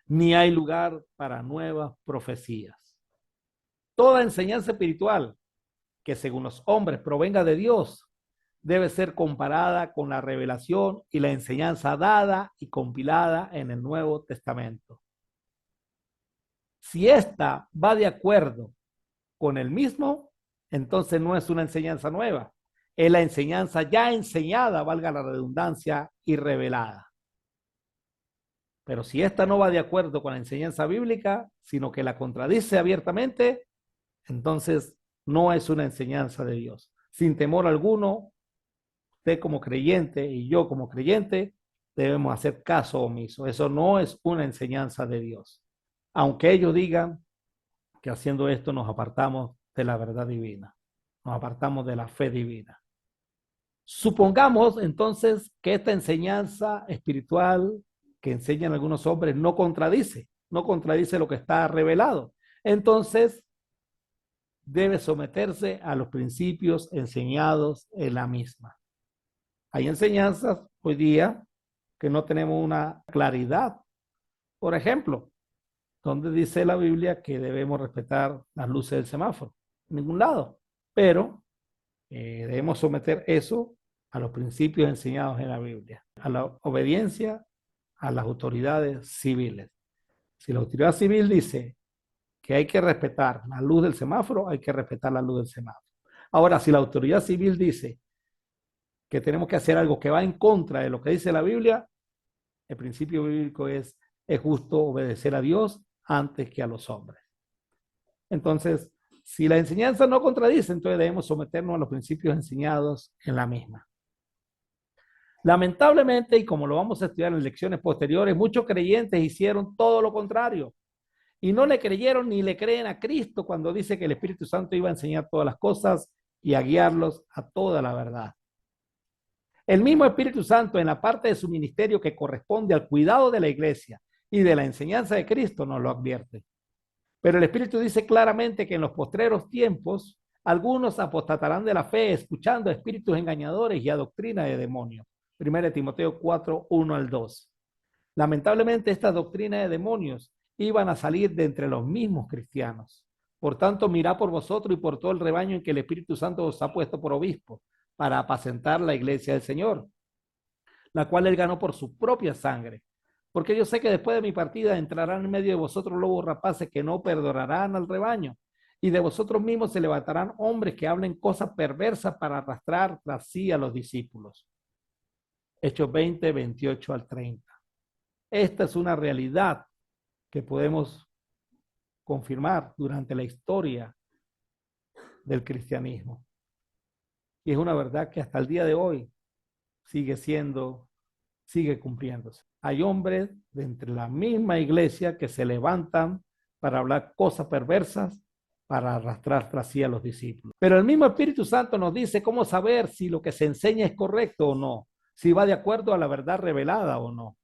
ni hay lugar para nuevas profecías. Toda enseñanza espiritual que según los hombres provenga de Dios debe ser comparada con la revelación y la enseñanza dada y compilada en el Nuevo Testamento. Si esta va de acuerdo con el mismo, entonces no es una enseñanza nueva, es la enseñanza ya enseñada, valga la redundancia, y revelada. Pero si esta no va de acuerdo con la enseñanza bíblica, sino que la contradice abiertamente, entonces no es una enseñanza de Dios. Sin temor alguno, usted como creyente y yo como creyente debemos hacer caso omiso. Eso no es una enseñanza de Dios. Aunque ellos digan que haciendo esto nos apartamos de la verdad divina. nos apartamos de la fe divina. Supongamos entonces que esta enseñanza espiritual que enseñan algunos hombres no contradice lo que está revelado. Entonces debe someterse a los principios enseñados en la misma. Hay enseñanzas hoy día que no tenemos una claridad. Por ejemplo, donde dice la Biblia que debemos respetar las luces del semáforo. En ningún lado. Pero debemos someter eso a los principios enseñados en la Biblia, a la obediencia a las autoridades civiles. Si la autoridad civil dice que hay que respetar la luz del semáforo, hay que respetar la luz del semáforo. Ahora, si la autoridad civil dice que tenemos que hacer algo que va en contra de lo que dice la Biblia, el principio bíblico es justo obedecer a Dios antes que a los hombres. Entonces, si la enseñanza no contradice, entonces debemos someternos a los principios enseñados en la misma. Lamentablemente, y como lo vamos a estudiar en lecciones posteriores, muchos creyentes hicieron todo lo contrario y no le creyeron ni le creen a Cristo cuando dice que el Espíritu Santo iba a enseñar todas las cosas y a guiarlos a toda la verdad. El mismo Espíritu Santo, en la parte de su ministerio que corresponde al cuidado de la iglesia y de la enseñanza de Cristo, nos lo advierte. Pero el Espíritu dice claramente que en los postreros tiempos algunos apostatarán de la fe escuchando a espíritus engañadores y a doctrina de demonios. 1 Timoteo 4, 1 al 2. Lamentablemente esta doctrina de demonios iban a salir de entre los mismos cristianos. Por tanto, mirad por vosotros y por todo el rebaño en que el Espíritu Santo os ha puesto por obispo para apacentar la iglesia del Señor, la cual él ganó por su propia sangre. Porque yo sé que después de mi partida entrarán en medio de vosotros lobos rapaces que no perdonarán al rebaño. Y de vosotros mismos se levantarán hombres que hablen cosas perversas para arrastrar tras sí a los discípulos. Hechos 20, 28 al 30. Esta es una realidad que podemos confirmar durante la historia del cristianismo. Y es una verdad que hasta el día de hoy sigue cumpliéndose. Hay hombres de entre la misma iglesia que se levantan para hablar cosas perversas, para arrastrar tras sí a los discípulos. Pero el mismo Espíritu Santo nos dice cómo saber si lo que se enseña es correcto o no, si va de acuerdo a la verdad revelada o no.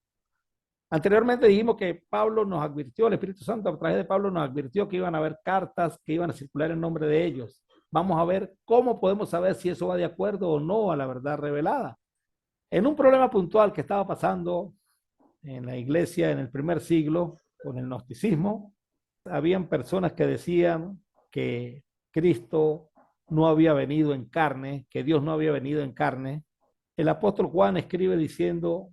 Anteriormente dijimos que Pablo nos advirtió, el Espíritu Santo a través de Pablo nos advirtió que iban a haber cartas que iban a circular en nombre de ellos. Vamos a ver cómo podemos saber si eso va de acuerdo o no a la verdad revelada. En un problema puntual que estaba pasando en la iglesia en el primer siglo con el gnosticismo, habían personas que decían que Cristo no había venido en carne, que Dios no había venido en carne. El apóstol Juan escribe diciendo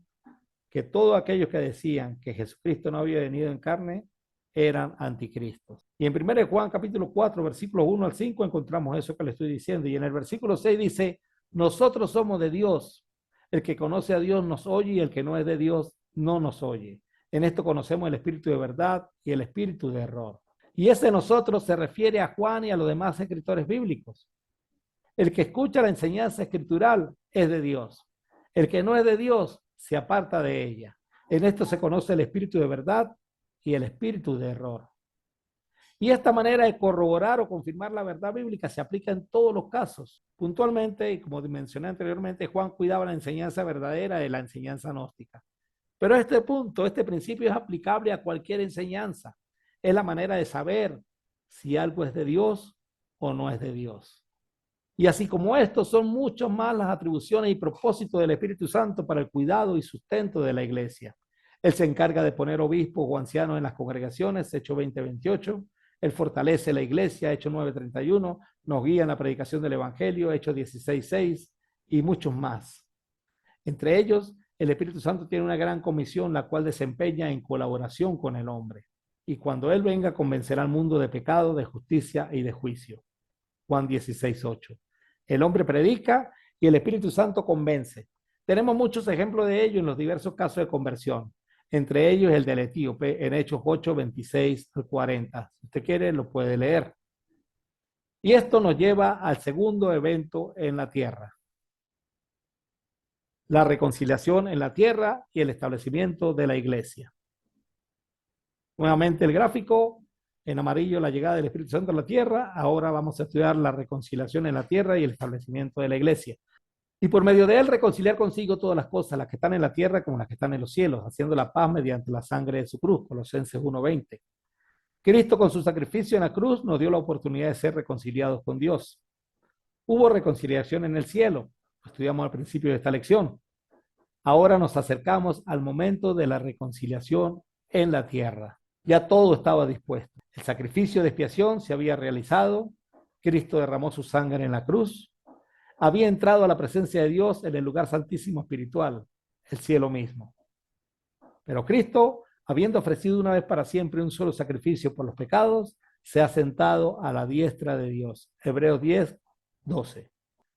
que todos aquellos que decían que Jesucristo no había venido en carne eran anticristos. Y en 1 Juan capítulo 4, versículos 1 al 5 encontramos eso que le estoy diciendo. Y en el versículo 6 dice, nosotros somos de Dios. El que conoce a Dios nos oye y el que no es de Dios no nos oye. En esto conocemos el espíritu de verdad y el espíritu de error. Y ese nosotros se refiere a Juan y a los demás escritores bíblicos. El que escucha la enseñanza escritural es de Dios. El que no es de Dios se aparta de ella. En esto se conoce el espíritu de verdad y el espíritu de error. Y esta manera de corroborar o confirmar la verdad bíblica se aplica en todos los casos. Puntualmente, y como mencioné anteriormente, Juan cuidaba la enseñanza verdadera de la enseñanza gnóstica. Pero este punto, este principio es aplicable a cualquier enseñanza. Es la manera de saber si algo es de Dios o no es de Dios. Y así como estos, son mucho más las atribuciones y propósitos del Espíritu Santo para el cuidado y sustento de la iglesia. Él se encarga de poner obispos o ancianos en las congregaciones, Hechos 20, 28. Él fortalece la iglesia, Hechos 9, 31. Nos guía en la predicación del Evangelio, Hechos 16, 6. Y muchos más. Entre ellos, el Espíritu Santo tiene una gran comisión, la cual desempeña en colaboración con el hombre. Y cuando Él venga, convencerá al mundo de pecado, de justicia y de juicio. Juan 16, 8. El hombre predica y el Espíritu Santo convence. Tenemos muchos ejemplos de ello en los diversos casos de conversión. Entre ellos el del etíope en Hechos 8, 26 al 40. Si usted quiere, lo puede leer. Y esto nos lleva al segundo evento en la tierra. La reconciliación en la tierra y el establecimiento de la iglesia. Nuevamente el gráfico. En amarillo, la llegada del Espíritu Santo a la tierra. Ahora vamos a estudiar la reconciliación en la tierra y el establecimiento de la iglesia. Y por medio de él reconciliar consigo todas las cosas, las que están en la tierra como las que están en los cielos, haciendo la paz mediante la sangre de su cruz. Colosenses 1:20. Cristo con su sacrificio en la cruz nos dio la oportunidad de ser reconciliados con Dios. Hubo reconciliación en el cielo. Estudiamos al principio de esta lección. Ahora nos acercamos al momento de la reconciliación en la tierra. Ya todo estaba dispuesto. El sacrificio de expiación se había realizado. Cristo derramó su sangre en la cruz. Había entrado a la presencia de Dios en el lugar santísimo espiritual, el cielo mismo. Pero Cristo, habiendo ofrecido una vez para siempre un solo sacrificio por los pecados, se ha sentado a la diestra de Dios. Hebreos 10:12.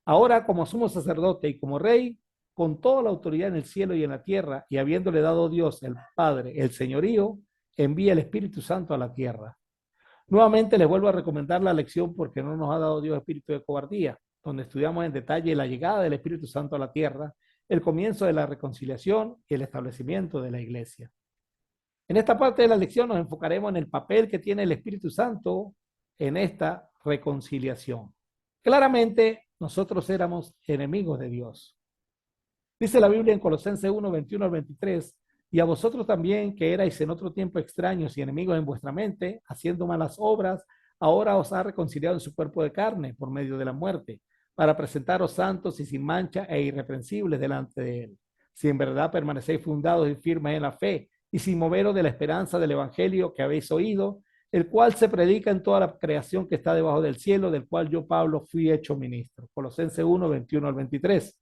Ahora, como sumo sacerdote y como rey, con toda la autoridad en el cielo y en la tierra, y habiéndole dado Dios, el Padre, el señorío, envía el Espíritu Santo a la tierra. Nuevamente les vuelvo a recomendar la lección porque no nos ha dado Dios espíritu de cobardía, donde estudiamos en detalle la llegada del Espíritu Santo a la tierra, el comienzo de la reconciliación y el establecimiento de la iglesia. En esta parte de la lección nos enfocaremos en el papel que tiene el Espíritu Santo en esta reconciliación. Claramente, nosotros éramos enemigos de Dios. Dice la Biblia en Colosenses 1:21 al 23, y a vosotros también, que erais en otro tiempo extraños y enemigos en vuestra mente, haciendo malas obras, ahora os ha reconciliado en su cuerpo de carne por medio de la muerte, para presentaros santos y sin mancha e irreprensibles delante de él. Si en verdad permanecéis fundados y firmes en la fe, y sin moveros de la esperanza del evangelio que habéis oído, el cual se predica en toda la creación que está debajo del cielo, del cual yo, Pablo, fui hecho ministro. Colosenses 1:21 al 23.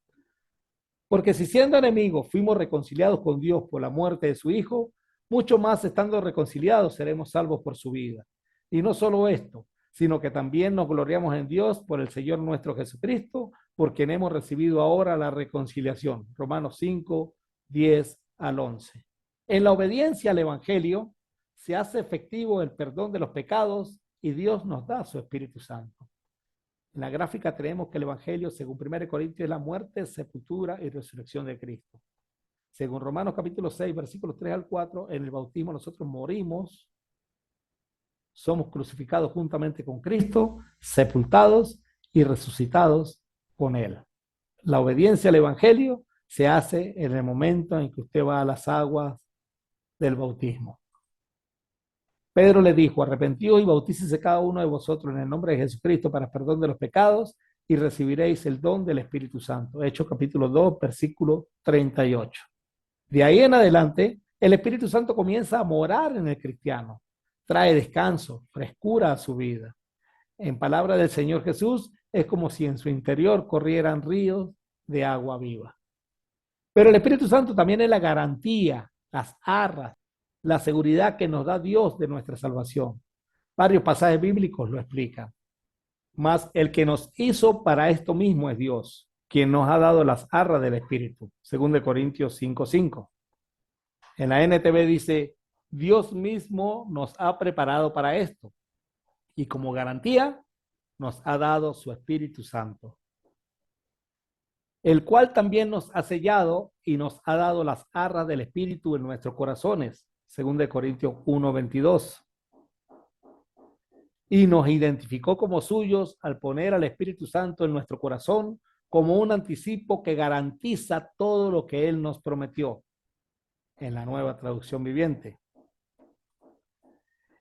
Porque si siendo enemigos fuimos reconciliados con Dios por la muerte de su Hijo, mucho más estando reconciliados seremos salvos por su vida. Y no solo esto, sino que también nos gloriamos en Dios por el Señor nuestro Jesucristo, por quien hemos recibido ahora la reconciliación. Romanos 5:10 al 11. En la obediencia al Evangelio se hace efectivo el perdón de los pecados y Dios nos da su Espíritu Santo. En la gráfica tenemos que el Evangelio, según 1 Corintios, es la muerte, sepultura y resurrección de Cristo. Según Romanos capítulo 6, versículos 3 al 4, en el bautismo nosotros morimos, somos crucificados juntamente con Cristo, sepultados y resucitados con Él. La obediencia al Evangelio se hace en el momento en que usted va a las aguas del bautismo. Pedro le dijo, arrepentíos y bautícese cada uno de vosotros en el nombre de Jesucristo para perdón de los pecados y recibiréis el don del Espíritu Santo. Hechos capítulo 2, versículo 38. De ahí en adelante, el Espíritu Santo comienza a morar en el cristiano. Trae descanso, frescura a su vida. En palabra del Señor Jesús, es como si en su interior corrieran ríos de agua viva. Pero el Espíritu Santo también es la garantía, las arras, la seguridad que nos da Dios de nuestra salvación. Varios pasajes bíblicos lo explican. Mas el que nos hizo para esto mismo es Dios, quien nos ha dado las arras del Espíritu. 2 Corintios 5:5. En la NTV dice, Dios mismo nos ha preparado para esto. Y como garantía, nos ha dado su Espíritu Santo, el cual también nos ha sellado y nos ha dado las arras del Espíritu en nuestros corazones. 2 Corintios 1:22. Y nos identificó como suyos al poner al Espíritu Santo en nuestro corazón como un anticipo que garantiza todo lo que Él nos prometió. En la Nueva Traducción Viviente.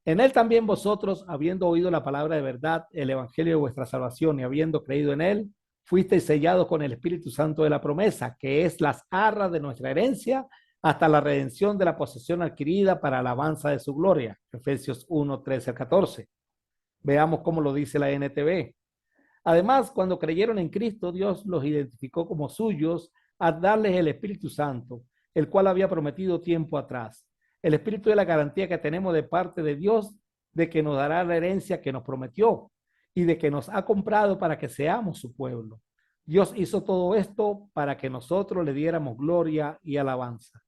En Él también vosotros, habiendo oído la palabra de verdad, el evangelio de vuestra salvación y habiendo creído en Él, fuisteis sellados con el Espíritu Santo de la promesa, que es las arras de nuestra herencia hasta la redención de la posesión adquirida para alabanza de su gloria. Efesios 1:13-14. Veamos cómo lo dice la NTV. Además, cuando creyeron en Cristo, Dios los identificó como suyos al darles el Espíritu Santo, el cual había prometido tiempo atrás. El Espíritu es la garantía que tenemos de parte de Dios de que nos dará la herencia que nos prometió y de que nos ha comprado para que seamos su pueblo. Dios hizo todo esto para que nosotros le diéramos gloria y alabanza.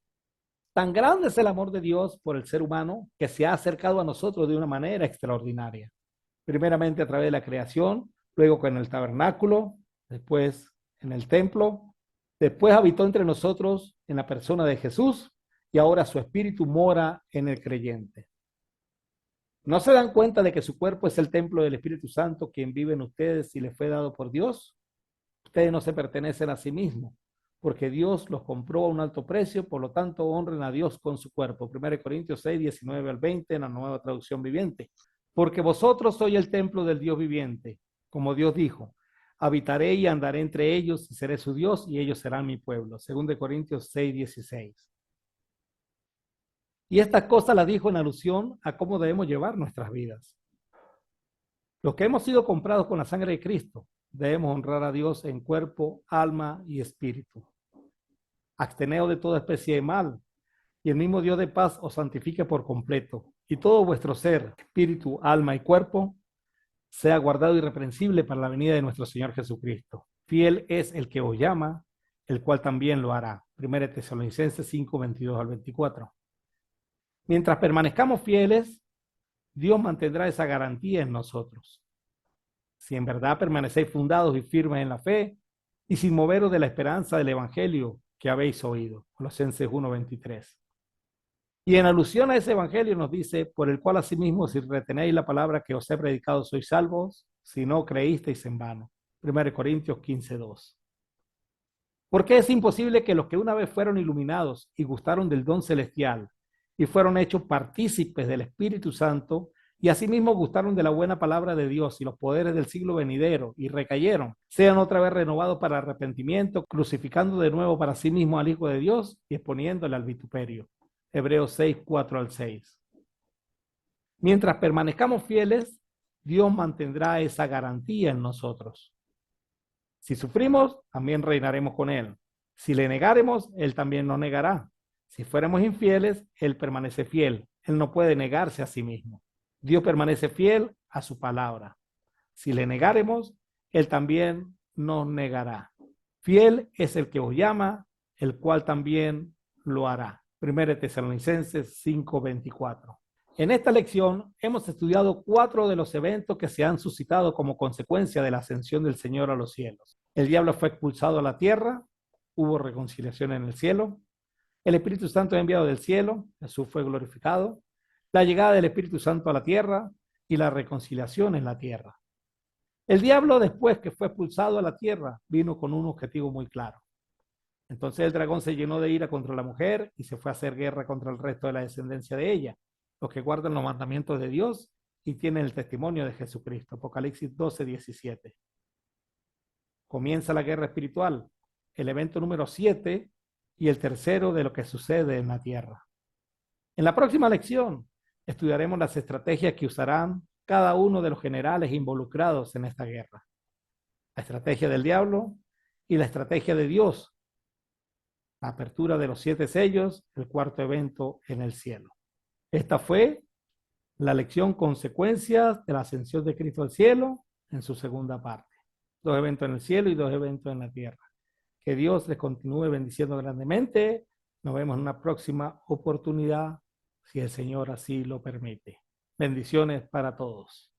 Tan grande es el amor de Dios por el ser humano que se ha acercado a nosotros de una manera extraordinaria. Primeramente a través de la creación, luego con el tabernáculo, después en el templo, después habitó entre nosotros en la persona de Jesús y ahora su espíritu mora en el creyente. ¿No se dan cuenta de que su cuerpo es el templo del Espíritu Santo, quien vive en ustedes y les fue dado por Dios? Ustedes no se pertenecen a sí mismos, porque Dios los compró a un alto precio, por lo tanto honren a Dios con su cuerpo. 1 Corintios 6, 19 al 20, en la Nueva Traducción Viviente. Porque vosotros sois el templo del Dios viviente, como Dios dijo, habitaré y andaré entre ellos y seré su Dios y ellos serán mi pueblo. 2 Corintios 6, 16. Y estas cosas las dijo en alusión a cómo debemos llevar nuestras vidas. Los que hemos sido comprados con la sangre de Cristo, debemos honrar a Dios en cuerpo, alma y espíritu. Absteneos de toda especie de mal, y el mismo Dios de paz os santifique por completo, y todo vuestro ser, espíritu, alma y cuerpo, sea guardado irreprensible para la venida de nuestro Señor Jesucristo. Fiel es el que os llama, el cual también lo hará. 1 Tesalonicenses 5, 22 al 24. Mientras permanezcamos fieles, Dios mantendrá esa garantía en nosotros. Si en verdad permanecéis fundados y firmes en la fe y sin moveros de la esperanza del evangelio que habéis oído. Colosenses 1:23. Y en alusión a ese evangelio nos dice, por el cual asimismo si retenéis la palabra que os he predicado sois salvos, si no creísteis en vano. 1 Corintios 15:2. Porque es imposible que los que una vez fueron iluminados y gustaron del don celestial y fueron hechos partícipes del Espíritu Santo y asimismo gustaron de la buena palabra de Dios y los poderes del siglo venidero y recayeron, sean otra vez renovados para arrepentimiento, crucificando de nuevo para sí mismo al Hijo de Dios y exponiéndole al vituperio. Hebreos 6, 4 al 6. Mientras permanezcamos fieles, Dios mantendrá esa garantía en nosotros. Si sufrimos, también reinaremos con Él. Si le negáremos, Él también nos negará. Si fuéramos infieles, Él permanece fiel. Él no puede negarse a sí mismo. Dios permanece fiel a su palabra. Si le negáremos, Él también nos negará. Fiel es el que os llama, el cual también lo hará. 1 Tesalonicenses 5:24. En esta lección hemos estudiado 4 de los eventos que se han suscitado como consecuencia de la ascensión del Señor a los cielos. El diablo fue expulsado a la tierra, hubo reconciliación en el cielo, el Espíritu Santo es enviado del cielo, Jesús fue glorificado, la llegada del Espíritu Santo a la tierra y la reconciliación en la tierra. El diablo, después que fue expulsado a la tierra, vino con un objetivo muy claro. Entonces el dragón se llenó de ira contra la mujer y se fue a hacer guerra contra el resto de la descendencia de ella, los que guardan los mandamientos de Dios y tienen el testimonio de Jesucristo. Apocalipsis 12:17. Comienza la guerra espiritual, el evento número 7 y el tercero de lo que sucede en la tierra. En la próxima lección estudiaremos las estrategias que usarán cada uno de los generales involucrados en esta guerra. La estrategia del diablo y la estrategia de Dios. La apertura de los 7 sellos, el cuarto evento en el cielo. Esta fue la lección Consecuencias de la ascensión de Cristo al cielo en su segunda parte. 2 eventos en el cielo y 2 eventos en la tierra. Que Dios les continúe bendiciendo grandemente. Nos vemos en una próxima oportunidad, si el Señor así lo permite. Bendiciones para todos.